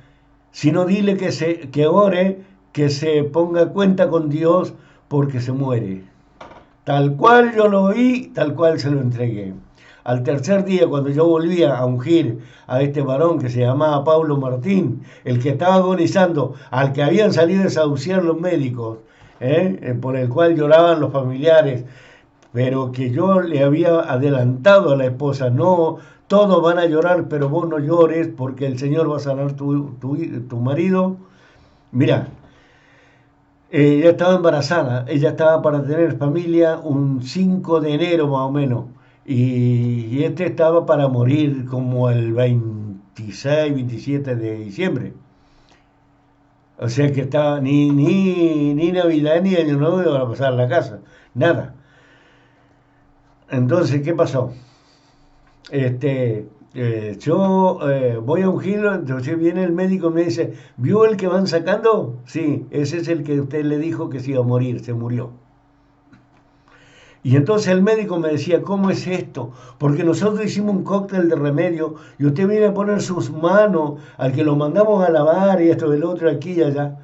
sino dile que ore, que se ponga cuenta con Dios porque se muere. Tal cual yo lo oí, tal cual se lo entregué. Al tercer día, cuando yo volvía a ungir a este varón que se llamaba Pablo Martín, el que estaba agonizando, al que habían salido a desahuciar los médicos, por el cual lloraban los familiares, pero que yo le había adelantado a la esposa, no, todos van a llorar, pero vos no llores porque el Señor va a sanar tu marido. Mira, ella estaba embarazada, ella estaba para tener familia un 5 de enero más o menos, y este estaba para morir como el 26, 27 de diciembre. O sea que estaba ni Navidad ni Año Nuevo iban a pasar en la casa, nada. Entonces, ¿qué pasó? Yo voy a ungirlo, entonces viene el médico y me dice, ¿vio el que van sacando? Sí, ese es el que usted le dijo que se iba a morir, se murió. Y entonces el médico me decía, ¿cómo es esto? Porque nosotros hicimos un cóctel de remedio y usted viene a poner sus manos al que lo mandamos a lavar y esto, el otro, aquí y allá.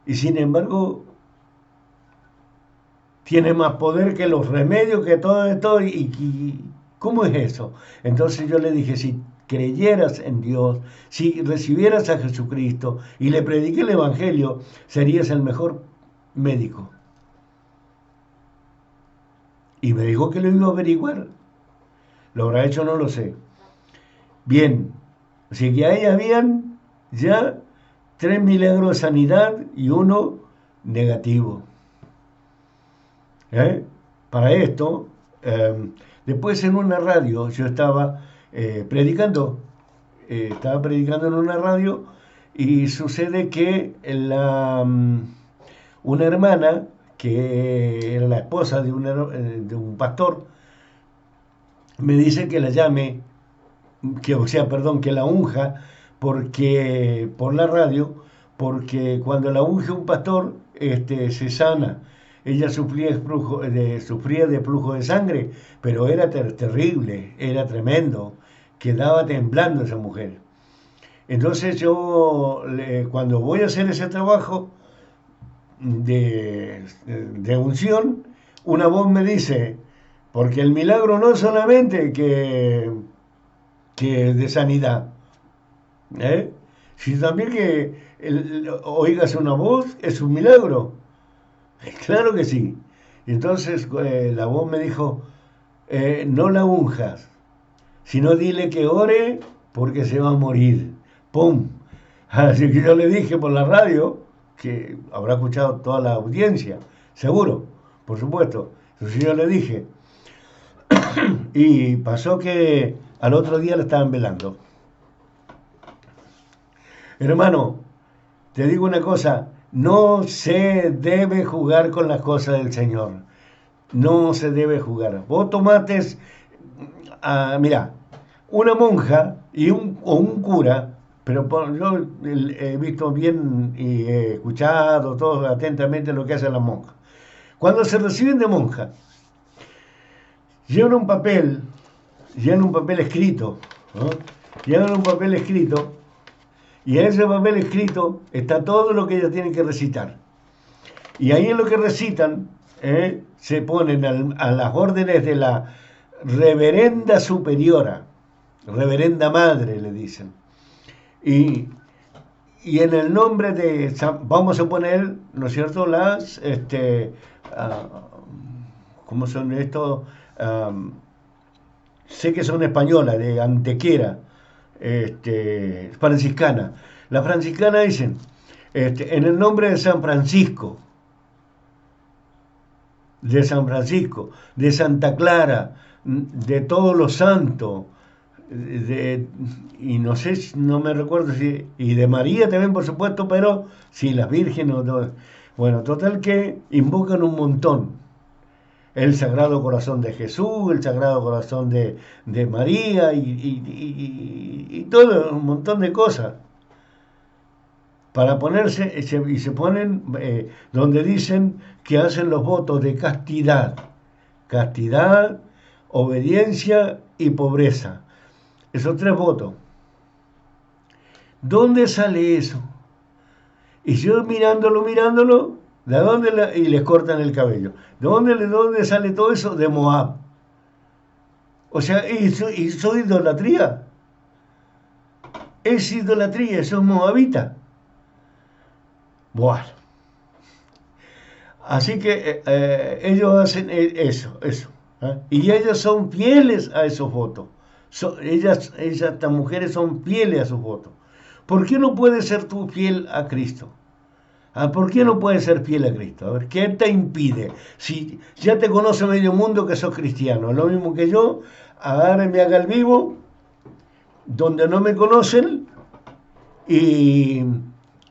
Y sin embargo, tiene más poder que los remedios, que todo esto. Y ¿cómo es eso? Entonces yo le dije, si creyeras en Dios, si recibieras a Jesucristo y le prediqué el Evangelio, serías el mejor médico. Y me dijo que lo iba a averiguar. ¿Lo habrá hecho? No lo sé. Bien, así que ahí habían ya 3 milagros de sanidad y uno negativo. ¿Eh? Para esto, después en una radio yo predicando, estaba predicando en una radio y sucede que una hermana, que era la esposa de un pastor, me dice que la llame, perdón, que la unja por la radio, porque cuando la unge un pastor, se sana. Ella sufría de flujo de sangre, pero era terrible, era tremendo, quedaba temblando esa mujer. Entonces yo, cuando voy a hacer ese trabajo de unción, una voz me dice, porque el milagro no es solamente que de sanidad, ¿eh? Sino también que oigas una voz es un milagro. Claro que sí. Y entonces la voz me dijo, no la unjas, sino dile que ore porque se va a morir. ¡Pum! Así que yo le dije por la radio, que habrá escuchado toda la audiencia, seguro, por supuesto. Entonces yo le dije, y pasó que al otro día la estaban velando. Hermano, te digo una cosa, no se debe jugar con las cosas del Señor. No se debe jugar. Vos tomates, mira, una monja o un cura, pero yo he visto bien y he escuchado todo atentamente lo que hacen las monjas. Cuando se reciben de monja, llevan un papel, llevan un papel escrito, ¿no? Llevan un papel escrito y en ese papel escrito está todo lo que ellas tienen que recitar. Y ahí en lo que recitan, se ponen a las órdenes de la reverenda superiora, reverenda madre le dicen. Y, y en el nombre de, vamos a poner, ¿no es cierto?, ¿cómo son estos? Sé que son españolas, de Antequera, franciscana. Las franciscanas dicen, en el nombre de San Francisco, de Santa Clara, de todos los santos, y no sé, no me recuerdo si, y de María también, por supuesto, pero sí, las vírgenes, bueno, total que invocan un montón. El Sagrado Corazón de Jesús, el Sagrado Corazón de María y todo, un montón de cosas. Para ponerse, y se ponen donde dicen que hacen los votos de castidad. Castidad, obediencia y pobreza. Esos 3 votos. ¿Dónde sale eso? Y yo mirándolo, ¿de dónde? Y les cortan el cabello. ¿De dónde sale todo eso? De Moab. O sea, eso idolatría. Es idolatría, eso es moabita. Bueno. Así que ellos hacen eso. Y ellas son fieles a esos votos. Estas mujeres son fieles a sus votos. ¿Por qué no puedes ser tú fiel a Cristo? ¿Por qué no puedes ser fiel a Cristo? A ver, ¿qué te impide? Si ya te conoce medio mundo que sos cristiano, lo mismo que yo, agarre, me haga el vivo, donde no me conocen, y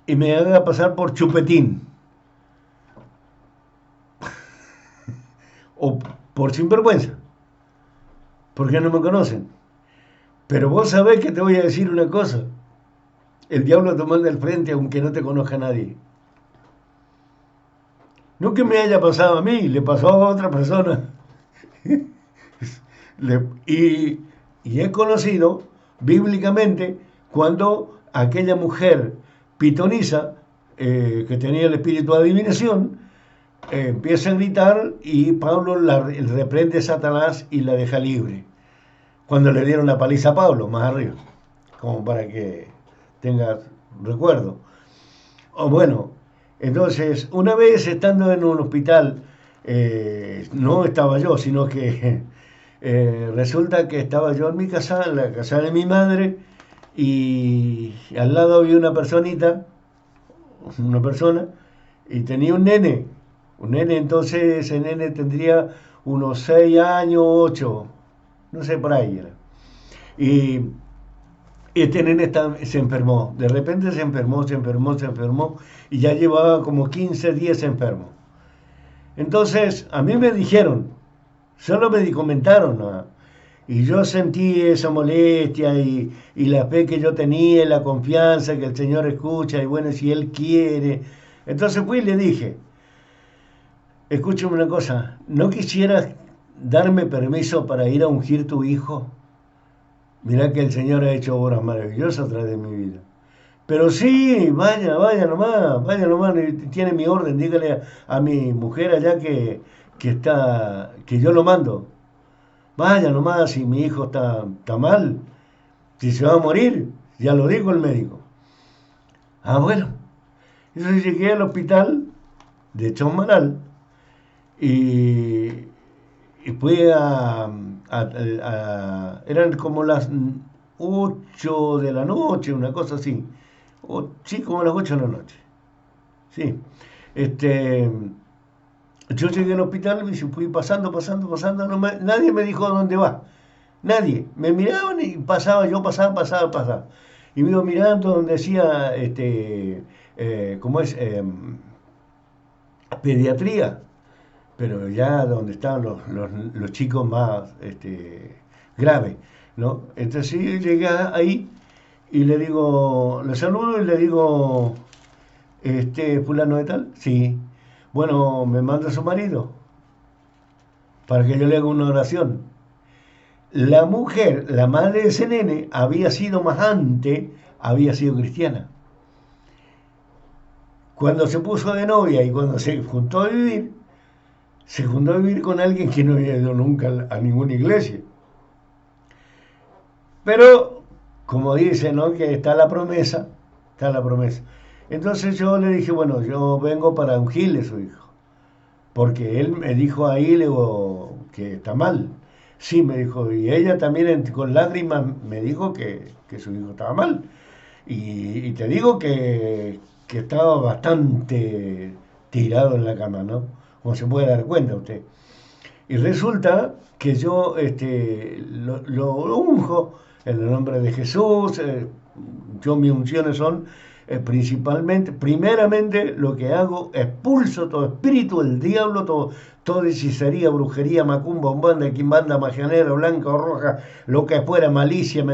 me haga pasar por chupetín. O por sinvergüenza. Porque no me conocen. Pero vos sabés que te voy a decir una cosa. El diablo te manda al frente aunque no te conozca nadie. No que me haya pasado a mí, le pasó a otra persona. y he conocido bíblicamente cuando aquella mujer pitonisa que tenía el espíritu de adivinación empieza a gritar y Pablo reprende a Satanás y la deja libre. Cuando le dieron la paliza a Pablo, más arriba, como para que tengas recuerdo. Bueno, entonces, una vez estando en un hospital, no estaba yo, sino que resulta que estaba yo en mi casa, en la casa de mi madre, y al lado había una persona, y tenía un nene. Entonces ese nene tendría unos 6 años, 8, no sé, por ahí era. Y este nene se enfermó, de repente se enfermó, y ya llevaba como 15 días enfermo. Entonces, a mí me dijeron, solo me comentaron, ¿no? Y yo sentí esa molestia y la fe que yo tenía, la confianza que el Señor escucha, y bueno, si Él quiere. Entonces fui y le dije, escúchame una cosa, ¿no quisieras darme permiso para ir a ungir tu hijo? Mirá que el Señor ha hecho obras maravillosas a través de mi vida. Pero sí, vaya nomás, tiene mi orden, dígale a mi mujer allá que yo lo mando. Vaya nomás, si mi hijo está mal, si se va a morir, ya lo dijo el médico. Bueno, entonces llegué al hospital de Chosmalal y fui eran como las 8 de la noche, una cosa así. Sí, como a las 8 de la noche. Sí. Yo llegué al hospital y fui pasando, nadie me dijo a dónde va. Nadie. Me miraban y yo pasaba. Y me iba mirando donde decía, ¿cómo es? Pediatría, pero ya donde estaban los chicos más graves, ¿no? Entonces sí, llegué ahí y le digo, le saludo y le digo, fulano de tal, sí. Bueno, me manda su marido para que yo le haga una oración. La mujer, la madre de ese nene, había sido más antes, había sido cristiana. Cuando se puso de novia y cuando se juntó a vivir con alguien que no había ido nunca a ninguna iglesia. Pero, como dice, ¿no? Que está la promesa, está la promesa. Entonces yo le dije, bueno, yo vengo para ungirle a su hijo. Porque él me dijo ahí, le digo, que está mal. Sí, me dijo, y ella también con lágrimas me dijo que su hijo estaba mal. Y te digo que estaba bastante tirado en la cama, ¿no? Como se puede dar cuenta usted. Y resulta que yo lo unjo en el nombre de Jesús. Yo mis unciones son principalmente, primeramente lo que hago, expulso todo espíritu del diablo, toda hechicería, brujería, macumba, umbanda, quimbanda, magianera, blanca o roja, lo que fuera, malicia,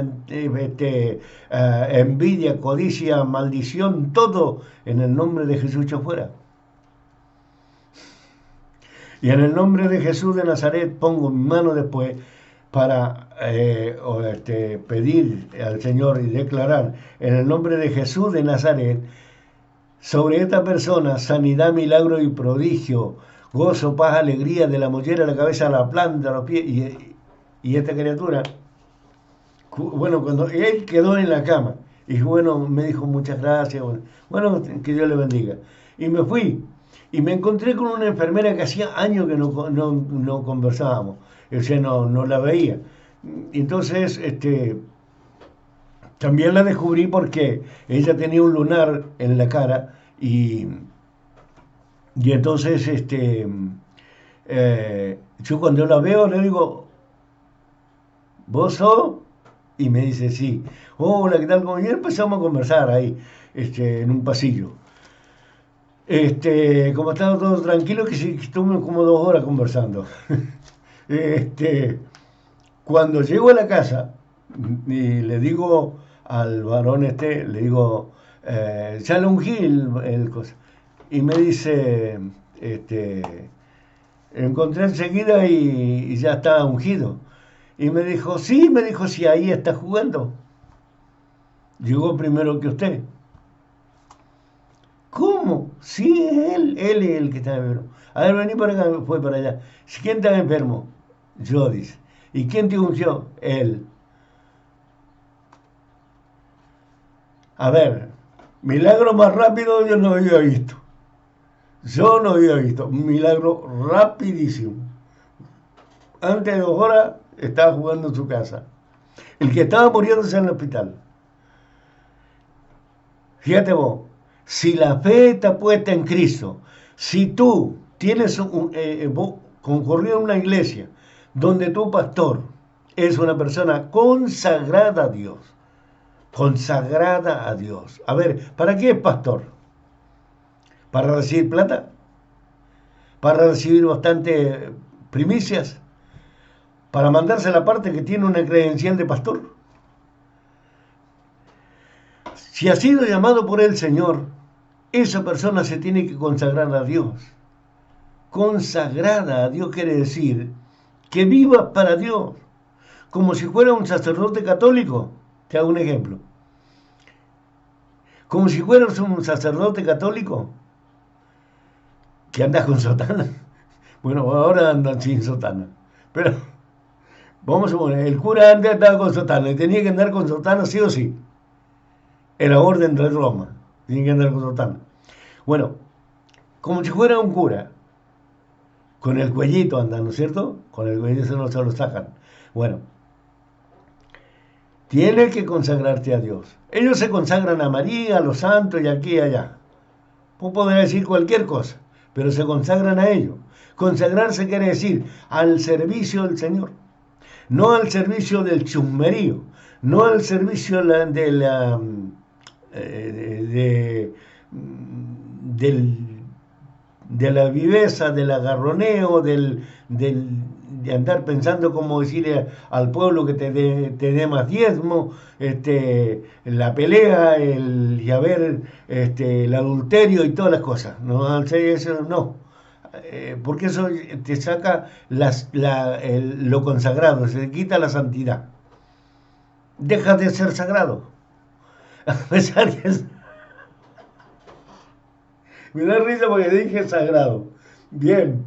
envidia, codicia, maldición, todo en el nombre de Jesús echo fuera. Y en el nombre de Jesús de Nazaret pongo mi mano después para pedir al Señor y declarar en el nombre de Jesús de Nazaret sobre esta persona sanidad, milagro y prodigio, gozo, paz, alegría, de la mollera a la cabeza a la planta, a los pies. Y esta criatura, bueno, cuando él quedó en la cama, y bueno, me dijo muchas gracias, bueno, que Dios le bendiga. Y me fui. Y me encontré con una enfermera que hacía años que no conversábamos, o sea, no la veía. Y entonces, también la descubrí porque ella tenía un lunar en la cara y entonces, yo cuando la veo le digo, ¿vos sos? Y me dice, sí. Hola, ¿qué tal? Y empezamos a conversar ahí, en un pasillo. Como estaba todo tranquilo, que sí, que estuvimos como 2 horas conversando. Este, Cuando llego a la casa y le digo al varón le digo, ya lo ungí el cosa. Y me dice, encontré enseguida y ya está ungido. Y me dijo, sí, ahí está jugando. Llegó primero que usted. ¿Cómo? Sí, es él es el que está enfermo. A ver, vení para acá, fue para allá. ¿Quién está enfermo? Yo, dice. ¿Y quién te ungió? Él. A ver, milagro más rápido yo no había visto. Yo no había visto. Un milagro rapidísimo. Antes de 2 horas estaba jugando en su casa. El que estaba muriéndose en el hospital. Fíjate vos, si la fe está puesta en Cristo, si tú tienes vos concurrido a una iglesia donde tu pastor es una persona consagrada a Dios, consagrada a Dios. A ver, ¿para qué es pastor? ¿Para recibir plata? ¿Para recibir bastante primicias? ¿Para mandarse la parte que tiene una credencial de pastor? Si ha sido llamado por el Señor, esa persona se tiene que consagrar a Dios. Consagrada a Dios quiere decir que viva para Dios, como si fuera un sacerdote católico. Te hago un ejemplo. Como si fueras un sacerdote católico que andas con sotana. Bueno, ahora andan sin sotana. Pero vamos a poner, el cura antes andaba con sotana y tenía que andar con sotana sí o sí. Era orden de Roma. Tenía que andar con sotana. Bueno, como si fuera un cura. Con el cuellito andan, ¿no es cierto? Con el cuellito no se lo sacan. Bueno, tienes que consagrarte a Dios. Ellos se consagran a María, a los santos y aquí y allá. Vos podés decir cualquier cosa, pero se consagran a ellos. Consagrarse quiere decir al servicio del Señor, no al servicio del chusmerío, no al servicio de, del, de la viveza, del agarroneo, de andar pensando cómo decirle al pueblo que te dé más diezmo, la pelea, y a ver, el adulterio y todas las cosas. No, eso no. Porque eso te saca lo consagrado, se te quita la santidad. Dejas de ser sagrado. A pesar que me da risa porque dije sagrado. Bien.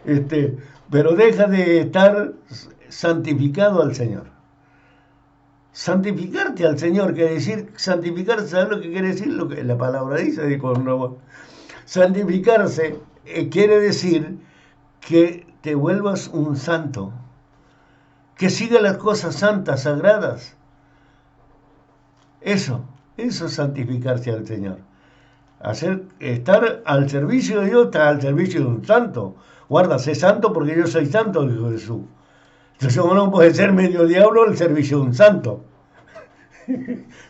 Este, pero deja de estar santificado al Señor. Santificarte al Señor, quiere decir, santificarse, ¿sabes lo que quiere decir? Lo que la palabra dice, dijo nuevo. Santificarse quiere decir que te vuelvas un santo, que siga las cosas santas, sagradas. Eso es santificarse al Señor. Estar al servicio de Dios, estar al servicio de un santo. Guarda, sé santo porque yo soy santo, dijo Jesús. Entonces uno no puede ser medio diablo al servicio de un santo.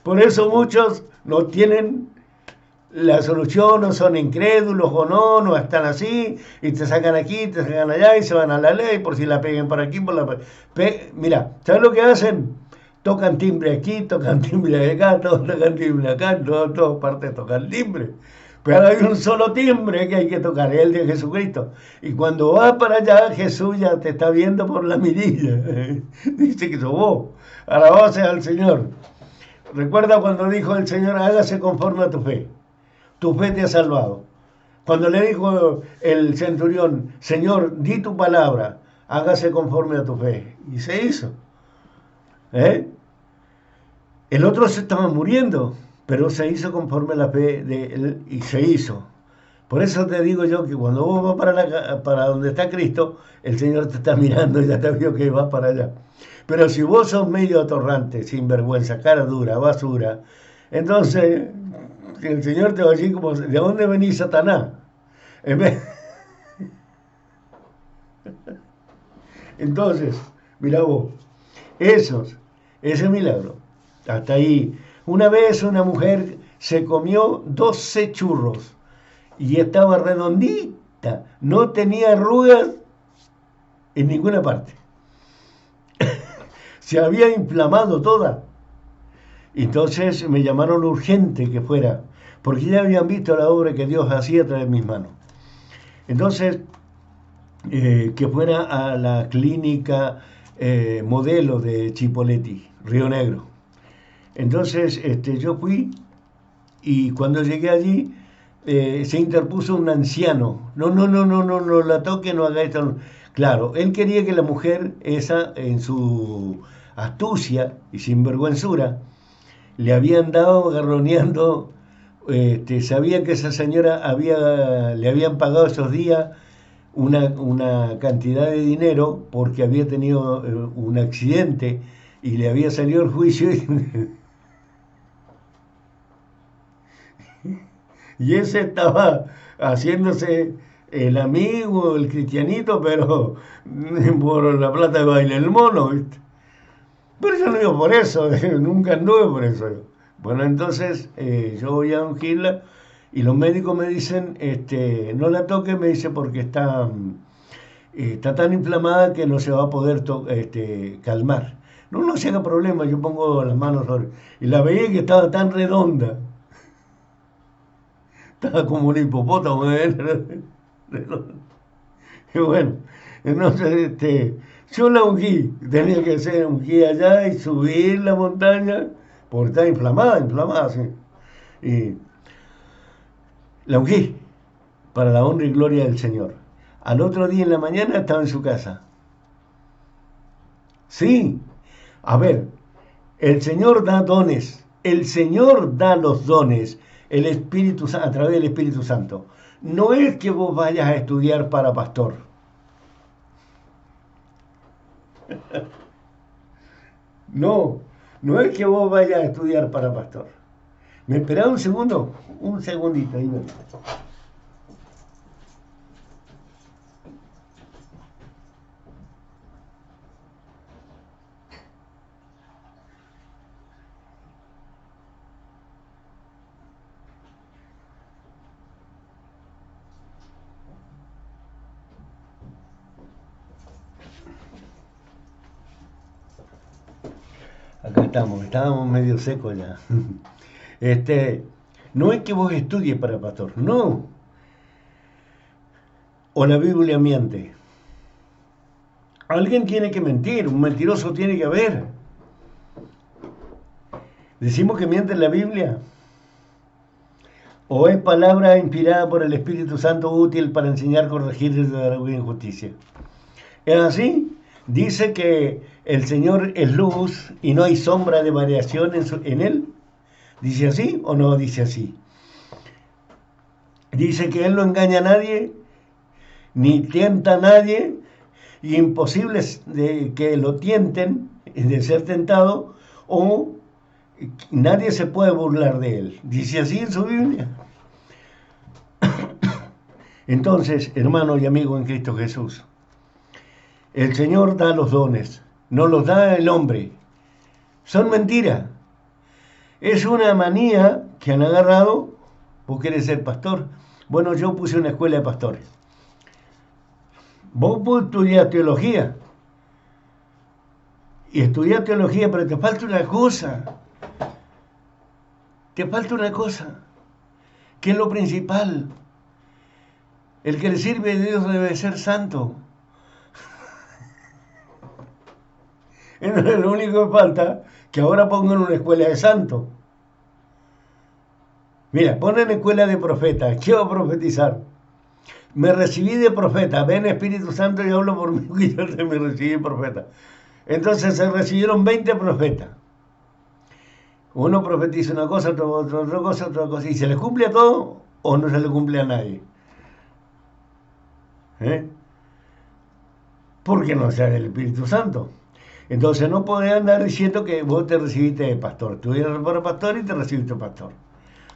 Por eso muchos no tienen la solución, no son incrédulos o no están así, y te sacan aquí, te sacan allá, y se van a la ley, por si la peguen por aquí, por la... Mira, ¿sabes lo que hacen? Tocan timbre aquí, tocan timbre acá, todos tocan timbre acá, en todas partes tocan timbre. Pero hay un solo timbre que hay que tocar, el de Jesucristo. Y cuando vas para allá, Jesús ya te está viendo por la mirilla. Dice que sos vos. Alabado sea al Señor. Recuerda cuando dijo el Señor, hágase conforme a tu fe. Tu fe te ha salvado. Cuando le dijo el centurión, Señor, di tu palabra, hágase conforme a tu fe. Y se hizo. ¿Eh? El otro se estaba muriendo, pero se hizo conforme a la fe de él y se hizo. Por eso te digo yo que cuando vos vas para donde está Cristo, el Señor te está mirando y ya te vio que vas para allá. Pero si vos sos medio atorrante, sinvergüenza, cara dura, basura, entonces el Señor te va a decir como, ¿de dónde venís, Satanás? Entonces, mira vos, ese milagro, hasta ahí. Una vez una mujer se comió 12 churros y estaba redondita, no tenía arrugas en ninguna parte. Se había inflamado toda. Entonces me llamaron urgente que fuera, porque ya habían visto la obra que Dios hacía a través de mis manos. Entonces, que fuera a la clínica modelo de Chipoleti, Río Negro. Entonces, yo fui y cuando llegué allí, se interpuso un anciano. No, no, no, no, no, no la toque, no haga esto. Claro, él quería que la mujer, esa, en su astucia y sinvergüenzura, le habían dado garroneando, sabía que esa señora le habían pagado esos días una cantidad de dinero porque había tenido un accidente y le había salido el juicio y ese estaba haciéndose el amigo, el cristianito, pero por la plata de baile el mono, ¿viste? Pero yo no digo por eso, nunca anduve por eso. Bueno, entonces yo voy a ungirla y los médicos me dicen, no la toque, me dice, porque está tan inflamada que no se va a poder calmar. No, no se haga problema, yo pongo las manos sobre... Y la veía que estaba tan redonda, estaba como un hipopótamo. Y bueno, entonces yo la ungí, tenía que ser ungí allá y subir la montaña, porque está inflamada, inflamada, sí. Y la ungí para la honra y gloria del Señor. Al otro día en la mañana estaba en su casa. Sí, a ver, el Señor da dones, el Señor da los dones, el Espíritu a través del Espíritu Santo. No es que vos vayas a estudiar para pastor. No, no es que vos vayas a estudiar para pastor. ¿Me esperás un segundo? Un segundito, ahí me... Acá estamos, estábamos medio secos ya. Este, no es que vos estudies para pastor, no. O la Biblia miente. Alguien tiene que mentir, un mentiroso tiene que haber. Decimos que miente la Biblia. O es palabra inspirada por el Espíritu Santo útil para enseñar, corregir y dar alguna injusticia. ¿Es así? Dice que el Señor es luz y no hay sombra de variación en Él. ¿Dice así o no dice así? Dice que Él no engaña a nadie, ni tienta a nadie, y imposible de que lo tienten, de ser tentado, o nadie se puede burlar de Él. Dice así en su Biblia. Entonces, hermano y amigo en Cristo Jesús, el Señor da los dones, no los da el hombre. Son mentiras. Es una manía que han agarrado. Vos querés ser pastor. Bueno, yo puse una escuela de pastores. Vos estudiar teología. Y estudiar teología, pero te falta una cosa. Te falta una cosa. Que es lo principal. El que le sirve a Dios debe ser santo. Entonces lo único que falta que ahora pongan una escuela de santos. Mira, ponen escuela de profeta. ¿Qué va a profetizar? Me recibí de profeta. Ven Espíritu Santo y hablo por mí que yo me recibí de profeta. Entonces se recibieron 20 profetas. Uno profetiza una cosa, otra cosa, otra cosa. ¿Y se le cumple a todo o no se le cumple a nadie? Porque no sea del Espíritu Santo. Entonces no podés andar diciendo que vos te recibiste de pastor. Tú eres para pastor y te recibiste de pastor.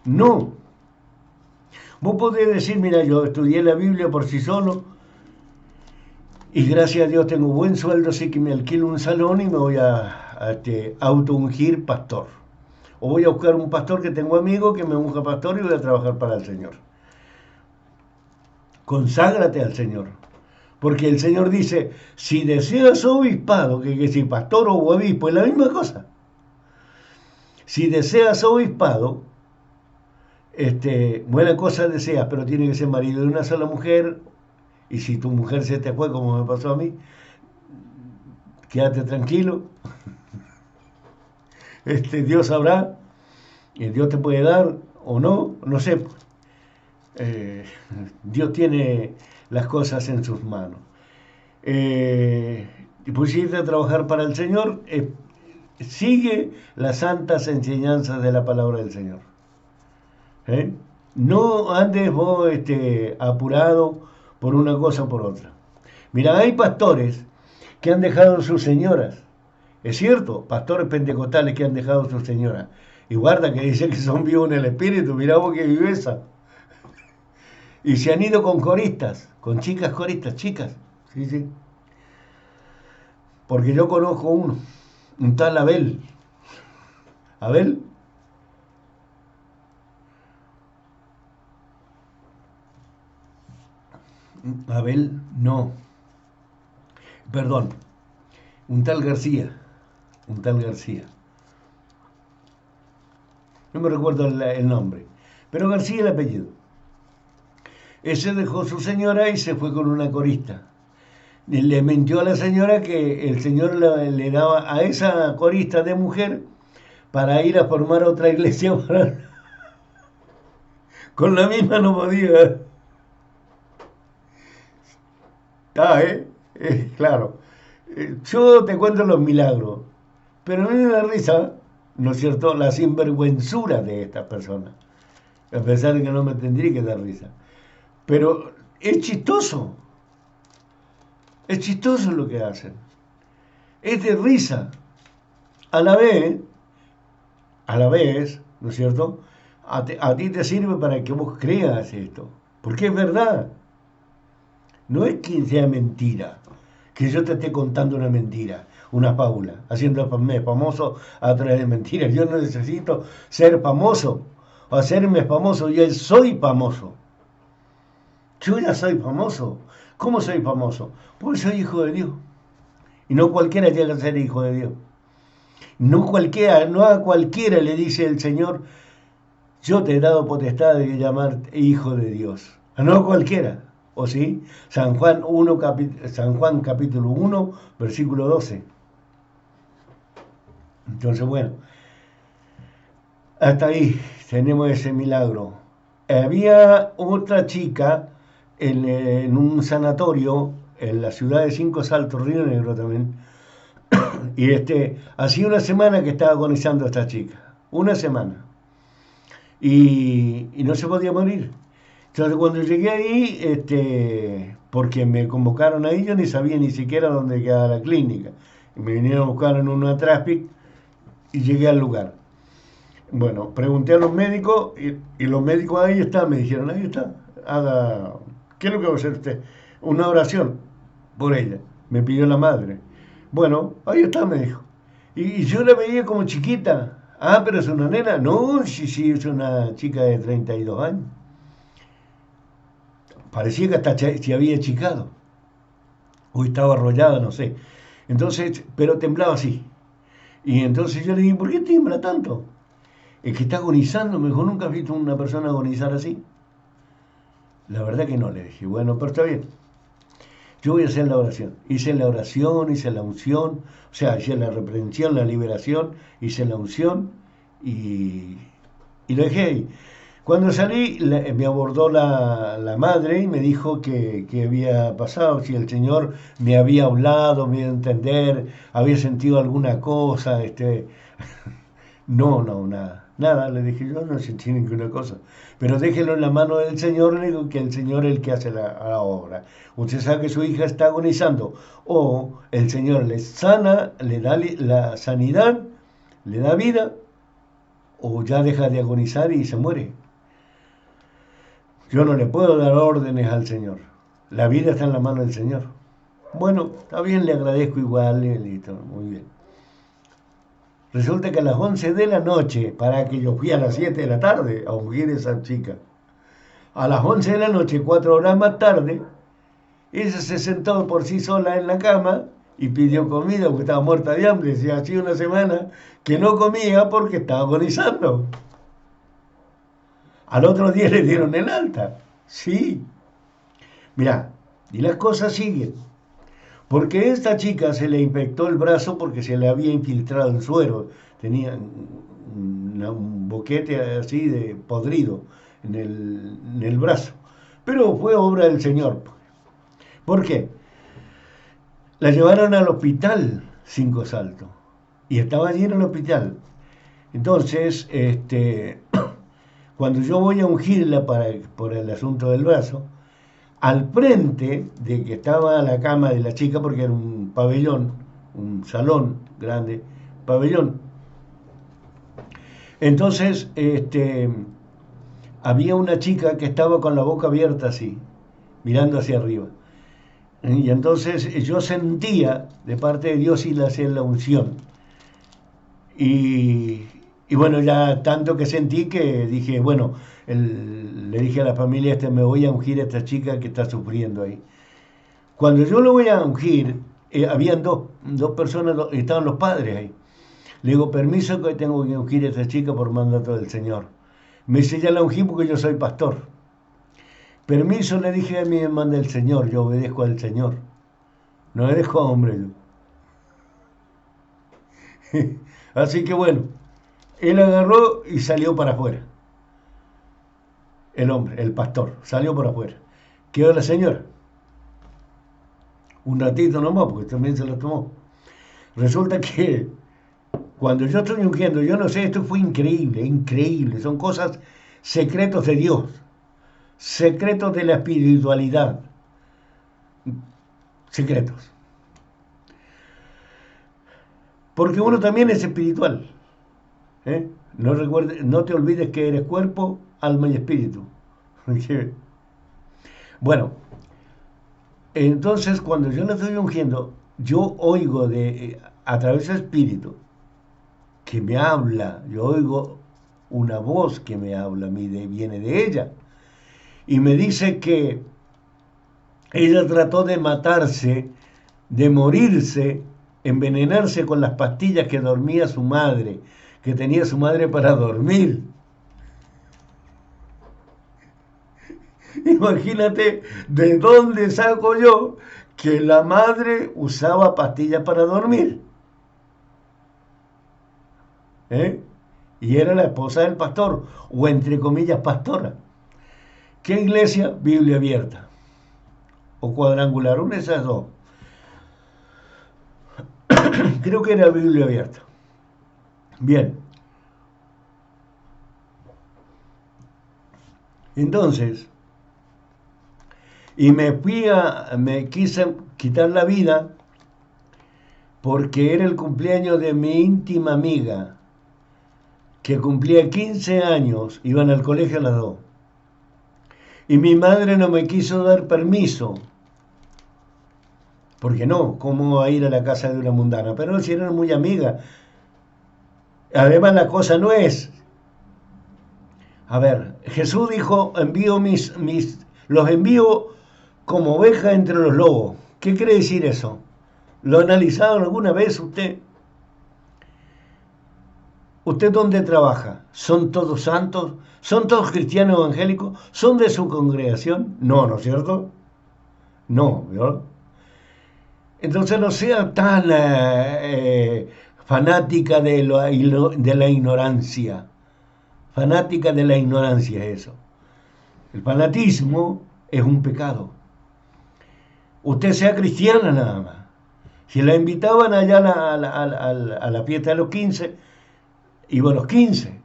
No. Vos podés decir, mira, yo estudié la Biblia por sí solo y gracias a Dios tengo buen sueldo, así que me alquilo un salón y me voy a auto-ungir pastor. O voy a buscar un pastor que tengo amigo que me unja pastor y voy a trabajar para el Señor. Conságrate al Señor. Porque el Señor dice, si deseas obispado, que si pastor o obispo es la misma cosa. Si deseas obispado, buena cosa deseas, pero tiene que ser marido de una sola mujer. Y si tu mujer se te fue, como me pasó a mí, quédate tranquilo. Dios sabrá, y Dios te puede dar o no, no sé. Dios tiene las cosas en sus manos. Y pusiste a trabajar para el Señor, sigue las santas enseñanzas de la palabra del Señor. No andes vos apurado por una cosa o por otra. Mira, hay pastores que han dejado sus señoras. Es cierto, pastores pentecostales que han dejado sus señoras. Y guarda que dice que son vivos en el espíritu. Mirá vos qué viveza. Y se han ido con coristas, con chicas coristas, chicas. Sí, sí. Porque yo conozco uno, un tal Abel. ¿Abel? Abel, no. Perdón. Un tal García. Un tal García. No me recuerdo el nombre. Pero García el apellido. Ese dejó su señora y se fue con una corista. Le mintió a la señora que el señor le daba a esa corista de mujer para ir a formar otra iglesia. Con la misma no podía. Claro. Yo te cuento los milagros, pero a mí me da risa, ¿no es cierto?, la sinvergüenzura de estas personas, a pesar de que no me tendría que dar risa. Pero es chistoso lo que hacen, es de risa. A la vez, ¿no es cierto?, a ti te sirve para que vos creas esto, porque es verdad. No es que sea mentira, que yo te esté contando una mentira, una fábula, haciéndome famoso a través de mentiras. Yo no necesito ser famoso o hacerme famoso, yo soy famoso. Yo ya soy famoso. ¿Cómo soy famoso? Porque soy hijo de Dios. Y no cualquiera llega a ser hijo de Dios. No cualquiera, no a cualquiera le dice el Señor, yo te he dado potestad de llamar hijo de Dios. No cualquiera, ¿o sí? San Juan capítulo 1, versículo 12. Entonces, bueno, hasta ahí tenemos ese milagro. Había otra chica en un sanatorio en la ciudad de Cinco Saltos, Río Negro también, y hacía una semana que estaba agonizando esta chica, una semana, y no se podía morir. Entonces cuando llegué ahí, porque me convocaron ahí, yo ni sabía ni siquiera dónde quedaba la clínica. Y me vinieron a buscar en una Traspic y llegué al lugar. Bueno, pregunté a los médicos y los médicos ahí están, me dijeron, ahí está, haga, ¿qué es lo que va a hacer usted? Una oración por ella. Me pidió la madre. Bueno, ahí está, me dijo. Y yo la veía como chiquita. Ah, pero es una nena. No, sí, sí, es una chica de 32 años. Parecía que hasta se había achicado. O estaba arrollada, no sé. Entonces, pero temblaba así. Y entonces yo le dije, ¿por qué tiembla tanto? Es que está agonizando, mejor nunca has visto una persona agonizar así. La verdad que no, le dije, bueno, pero está bien. Yo voy a hacer la oración. Hice la oración, hice la unción, o sea, hice la reprensión, la liberación, hice la unción y, y lo dejé ahí. Cuando salí, me abordó la madre y me dijo que había pasado, si el Señor me había hablado, me iba a entender, había sentido alguna cosa, No, no, nada. Nada, le dije yo, no sentí ninguna cosa. Pero déjelo en la mano del Señor, le digo que el Señor es el que hace la obra. Usted sabe que su hija está agonizando. O el Señor le sana, le da la sanidad, le da vida, o ya deja de agonizar y se muere. Yo no le puedo dar órdenes al Señor. La vida está en la mano del Señor. Bueno, está bien, le agradezco igual, listo, muy bien. Resulta que a las 11 de la noche, para que yo fui a las 7 de la tarde a ungir a esa chica, a las 11 de la noche, 4 horas más tarde, ella se sentó por sí sola en la cama y pidió comida porque estaba muerta de hambre. Y hacía una semana que no comía porque estaba agonizando. Al otro día le dieron el alta. Sí. Mirá, y las cosas siguen. Porque a esta chica se le infectó el brazo porque se le había infiltrado el suero. Tenía un boquete así de podrido en el brazo. Pero fue obra del Señor. ¿Por qué? La llevaron al hospital Cinco Saltos. Y estaba allí en el hospital. Entonces, cuando yo voy a ungirla por el asunto del brazo, al frente de que estaba la cama de la chica, porque era un pabellón, un salón grande, pabellón. Entonces, había una chica que estaba con la boca abierta así, mirando hacia arriba. Y entonces yo sentía de parte de Dios y hacer la unción. Y, y bueno, ya tanto que sentí que dije, bueno, le dije a la familia, me voy a ungir a esta chica que está sufriendo ahí. Cuando yo lo voy a ungir, habían dos personas, estaban los padres ahí. Le digo, permiso que tengo que ungir a esta chica por mandato del Señor. Me dice, ya la ungí porque yo soy pastor. Permiso, le dije, a mí me manda el Señor, yo obedezco al Señor. No obedezco a hombre yo. Así que bueno, él agarró y salió para afuera. El hombre, el pastor, salió para afuera. Quedó la señora. Un ratito nomás, porque también se la tomó. Resulta que cuando yo estoy ungiendo, yo no sé, esto fue increíble, increíble. Son cosas secretos de Dios, secretos de la espiritualidad, secretos. Porque uno también es espiritual. ¿Eh? No te olvides que eres cuerpo, alma y espíritu. Bueno, entonces cuando yo lo estoy ungiendo, yo oigo a través del espíritu que me habla, yo oigo una voz que me habla a mí, viene de ella, y me dice que ella trató de matarse, de morirse, envenenarse con las pastillas que dormía su madre, que tenía su madre para dormir. Imagínate de dónde saco yo que la madre usaba pastillas para dormir. ¿Eh? Y era la esposa del pastor, o entre comillas pastora. ¿Qué iglesia? Biblia abierta. O cuadrangular, una de esas dos. Creo que era Biblia abierta. Bien. Entonces, y me quise quitar la vida porque era el cumpleaños de mi íntima amiga, que cumplía 15 años, iban al colegio las dos. Y mi madre no me quiso dar permiso, porque no, ¿cómo va a ir a la casa de una mundana? Pero si eran muy amigas. Además la cosa no es, a ver, Jesús dijo, los envío como ovejas entre los lobos. ¿Qué quiere decir eso? ¿Lo ha analizado alguna vez usted? ¿Usted dónde trabaja? ¿Son todos santos? ¿Son todos cristianos evangélicos? ¿Son de su congregación? No, ¿no es cierto? No, ¿verdad? Entonces no sea tan fanática de la ignorancia. Fanática de la ignorancia es eso. El fanatismo es un pecado. Usted sea cristiana nada más. Si la invitaban allá a la fiesta de los 15, iba a los 15.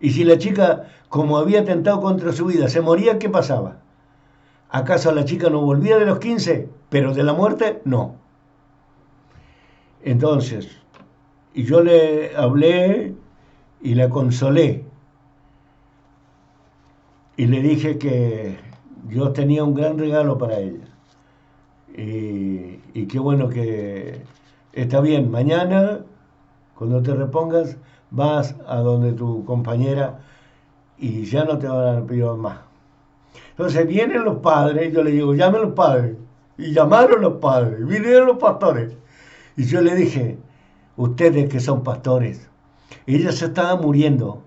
Y si la chica, como había atentado contra su vida, se moría, ¿qué pasaba? ¿Acaso la chica no volvía de los 15? Pero de la muerte, no. Entonces, y yo le hablé y la consolé. Y le dije que yo tenía un gran regalo para ella. Y qué bueno que está bien. Mañana, cuando te repongas, vas a donde tu compañera y ya no te van a pedir más. Entonces vienen los padres, yo le digo, llamen los padres. Y llamaron los padres, vinieron los pastores. Y yo le dije, ustedes que son pastores, ella se estaba muriendo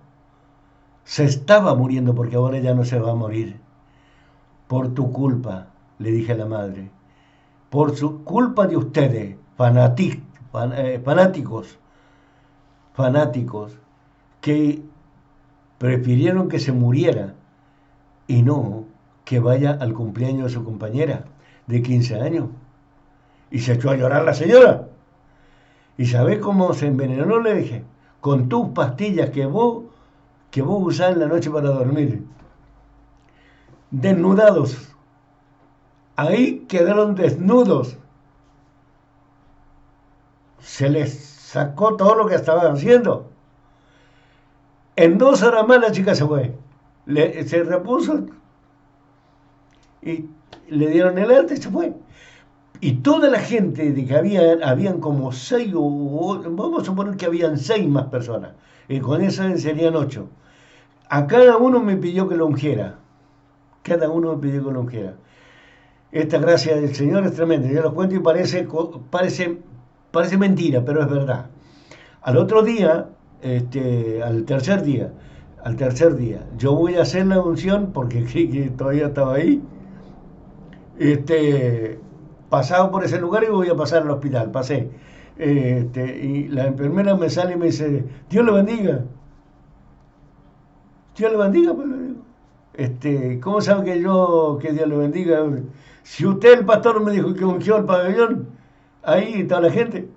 porque ahora ya no se va a morir. Por tu culpa, le dije a la madre, por su culpa de ustedes, fanáticos, que prefirieron que se muriera y no que vaya al cumpleaños de su compañera de 15 años. Y se echó a llorar la señora. ¿Y sabés cómo se envenenó? Le dije, con tus pastillas que vos usás en la noche para dormir. Desnudados. Ahí quedaron desnudos. Se les sacó todo lo que estaban haciendo. En 2 horas más la chica se fue. Se repuso y le dieron el alta y se fue. Y toda la gente de que habían como 6 vamos a suponer que habían 6 más personas. Y con eso serían 8. A cada uno me pidió que lo ungiera. Cada uno me pidió que lo ungiera. Esta gracia del Señor es tremenda. Yo lo cuento y parece mentira, pero es verdad. Al otro día, al tercer día, yo voy a hacer la unción porque que todavía estaba ahí. Pasado por ese lugar y voy a pasar al hospital. Pasé. Y la enfermera me sale y me dice, Dios le bendiga. Dios le bendiga, pues le digo. ¿Cómo sabe que Dios le bendiga? Si usted, el pastor, me dijo que ungió el pabellón, ahí está la gente.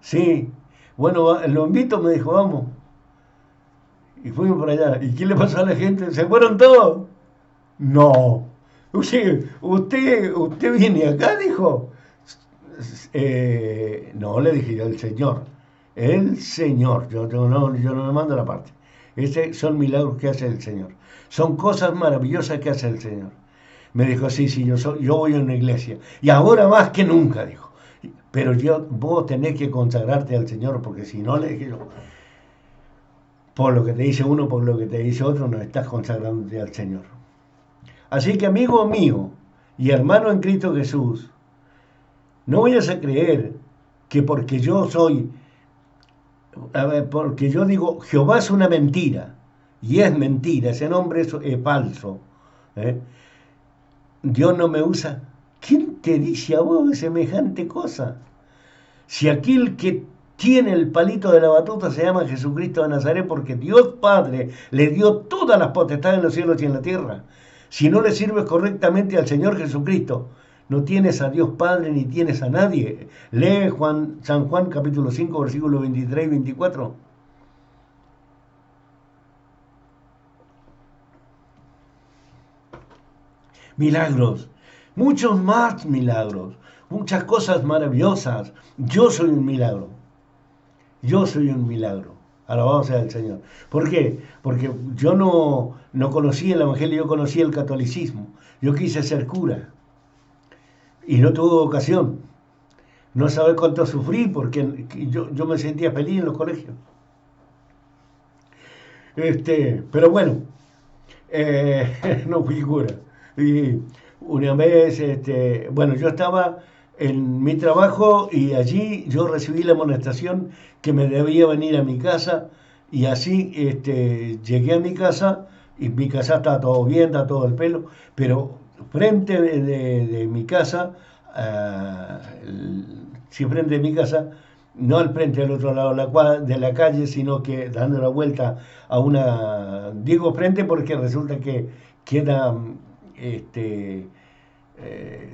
Sí. Bueno, lo invito, me dijo, vamos. Y fuimos por allá. ¿Y qué le pasó a la gente? ¿Se fueron todos? No. Usted viene acá, dijo. No, le dije yo, el Señor. El Señor. Yo no me mando la parte. Son milagros que hace el Señor. Son cosas maravillosas que hace el Señor. Me dijo, sí, yo voy a una iglesia. Y ahora más que nunca, dijo. Pero vos tenés que consagrarte al Señor, porque si no, le dije yo, por lo que te dice uno, por lo que te dice otro, no estás consagrándote al Señor. Así que, amigo mío y hermano en Cristo Jesús, no vayas a creer que porque yo soy, a ver, porque yo digo, Jehová es una mentira, y es mentira, ese nombre es falso, ¿eh? Dios no me usa. ¿Quién te dice a vos semejante cosa? Si aquel que tiene el palito de la batuta se llama Jesucristo de Nazaret, porque Dios Padre le dio todas las potestades en los cielos y en la tierra. Si no le sirves correctamente al Señor Jesucristo, no tienes a Dios Padre ni tienes a nadie. Lee San Juan capítulo 5, versículos 23 y 24. Milagros, muchos más milagros, muchas cosas maravillosas. Yo soy un milagro. Yo soy un milagro. Alabado sea el Señor. ¿Por qué? Porque yo no conocí el Evangelio, yo conocí el catolicismo. Yo quise ser cura y no tuve ocasión. No sabes cuánto sufrí porque yo me sentía feliz en los colegios. Pero bueno, no fui cura. Y una vez, bueno, yo estaba en mi trabajo y allí yo recibí la amonestación que me debía venir a mi casa y así llegué a mi casa y mi casa está todo bien, está todo el pelo, pero frente de mi casa, sí frente de mi casa, no al frente del otro lado de la calle, sino que dando la vuelta a digo frente porque resulta que queda,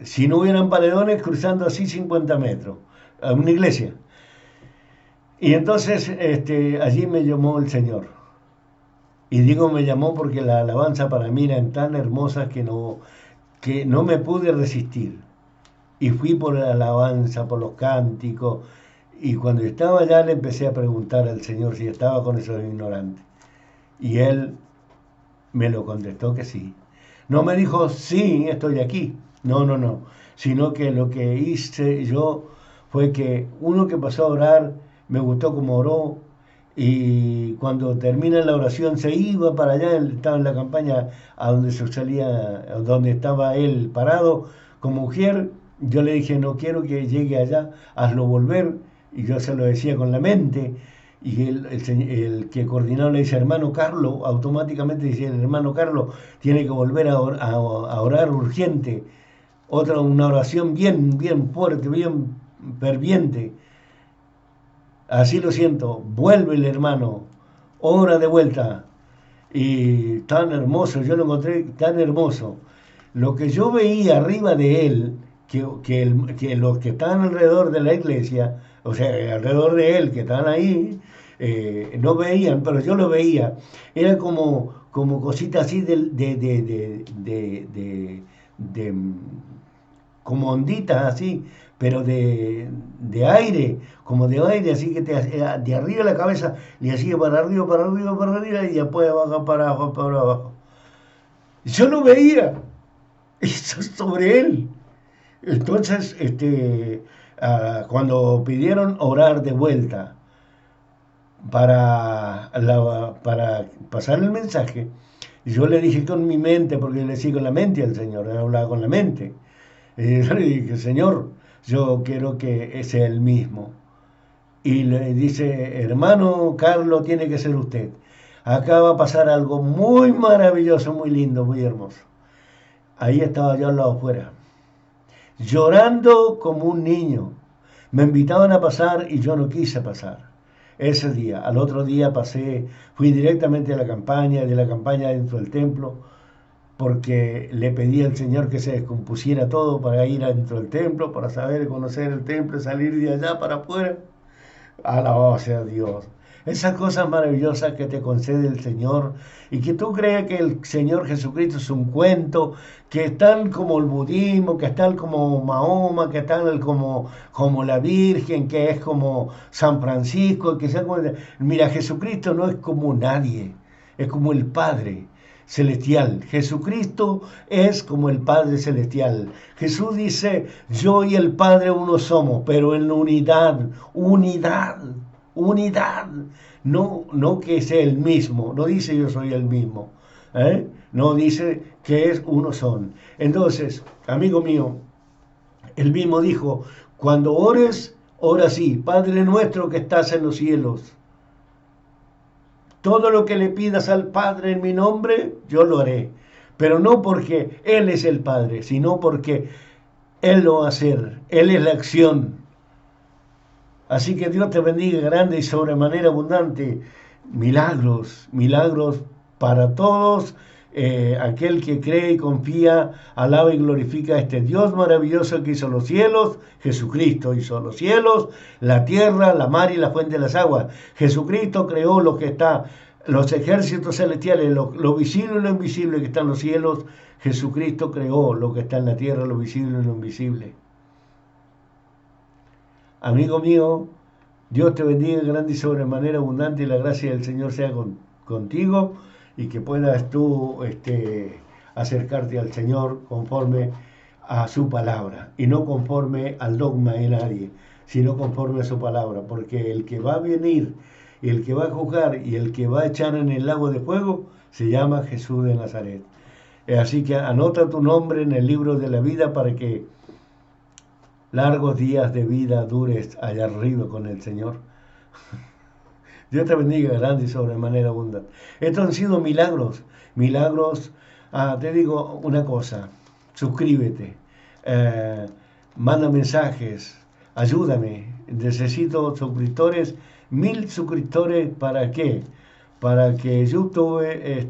si no hubieran paredones, cruzando así 50 metros, a una iglesia. Y entonces allí me llamó el Señor. Y digo me llamó porque la alabanza para mí eran tan hermosas que no me pude resistir. Y fui por la alabanza, por los cánticos. Y cuando estaba allá le empecé a preguntar al Señor si estaba con esos ignorantes. Y Él me lo contestó que sí. No me dijo, sí, estoy aquí. No, no, no. Sino que lo que hice yo fue que uno que pasó a orar, me gustó como oró, y cuando termina la oración se iba para allá, él estaba en la campaña a donde se salía, a donde estaba él parado como mujer. Yo le dije, no quiero que llegue allá, hazlo volver, y yo se lo decía con la mente. Y el que coordinaba le dice, hermano Carlos, automáticamente dice, el hermano Carlos tiene que volver a orar urgente, una oración bien, bien fuerte, bien ferviente. Así lo siento, vuelve el hermano, ora de vuelta. Y tan hermoso, yo lo encontré tan hermoso. Lo que yo veía arriba de él, que los que estaban alrededor de la iglesia, o sea, alrededor de él, que estaban ahí, no veían, pero yo lo veía. Era como cositas así de como onditas así, pero de aire, como de aire, así que de arriba de la cabeza le hacía para arriba, para arriba, para arriba y después abajo, para abajo, para abajo. Yo no veía eso sobre él. Entonces, cuando pidieron orar de vuelta para pasar el mensaje, yo le dije con mi mente, porque le decía con la mente al Señor, él hablaba con la mente. Y yo le dije, Señor, yo quiero que sea el mismo. Y le dice, hermano Carlos, tiene que ser usted. Acá va a pasar algo muy maravilloso, muy lindo, muy hermoso. Ahí estaba yo al lado afuera, llorando como un niño. Me invitaban a pasar y yo no quise pasar. Ese día, al otro día fui directamente a la campaña, de la campaña dentro del templo, porque le pedí al Señor que se descompusiera todo para ir adentro del templo, para saber conocer el templo, salir de allá para afuera. Alabado sea Dios. Esas cosas maravillosas que te concede el Señor y que tú crees que el Señor Jesucristo es un cuento, que están como el budismo, que están como Mahoma, que están como la Virgen, que es como San Francisco, que sea como... Mira, Jesucristo no es como nadie, es como el Padre celestial. Jesucristo es como el Padre celestial. Jesús dice, yo y el Padre uno somos, pero en unidad, unidad, unidad. No que sea el mismo, no dice yo soy el mismo, no dice que es uno son. Entonces, amigo mío, él mismo dijo, cuando ores, Ahora sí, Padre nuestro que estás en los cielos, todo lo que le pidas al Padre en mi nombre, yo lo haré. Pero no porque Él es el Padre, sino porque Él lo va a hacer. Él es la acción. Así que Dios te bendiga grande y sobremanera abundante. Milagros, milagros para todos. Aquel que cree y confía, alaba y glorifica a este Dios maravilloso que hizo los cielos. Jesucristo hizo los cielos, la tierra, la mar y la fuente de las aguas. Jesucristo creó lo que está, los ejércitos celestiales, lo visible y lo invisible que está en los cielos. Jesucristo creó lo que está en la tierra, lo visible y lo invisible. Amigo mío, Dios te bendiga grande y sobremanera abundante y la gracia del Señor sea contigo y que puedas tú acercarte al Señor conforme a su palabra y no conforme al dogma de nadie, sino conforme a su palabra, porque el que va a venir, y el que va a juzgar y el que va a echar en el lago de fuego se llama Jesús de Nazaret. Así que anota tu nombre en el libro de la vida para que largos días de vida dures allá arriba con el Señor. Dios te bendiga grande y sobremanera abundante. Estos han sido milagros, milagros. Te digo una cosa, suscríbete, manda mensajes, ayúdame. Necesito suscriptores, 1000 suscriptores. ¿Para qué? Para que YouTube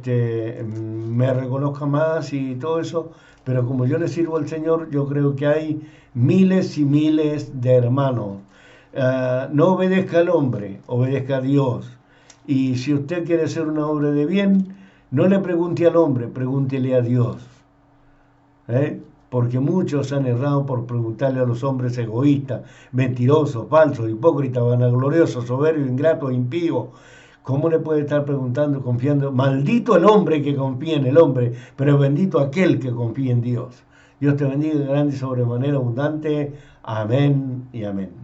me reconozca más y todo eso. Pero como yo le sirvo al Señor, yo creo que hay miles y miles de hermanos. No obedezca al hombre, obedezca a Dios. Y si usted quiere hacer una obra de bien, no le pregunte al hombre, pregúntele a Dios. Porque muchos han errado por preguntarle a los hombres egoístas, mentirosos, falsos, hipócritas, vanagloriosos, soberbios, ingratos, impíos. ¿Cómo le puede estar preguntando, confiando? Maldito el hombre que confía en el hombre, pero bendito aquel que confía en Dios. Dios te bendiga grande y sobremanera abundante. Amén y amén.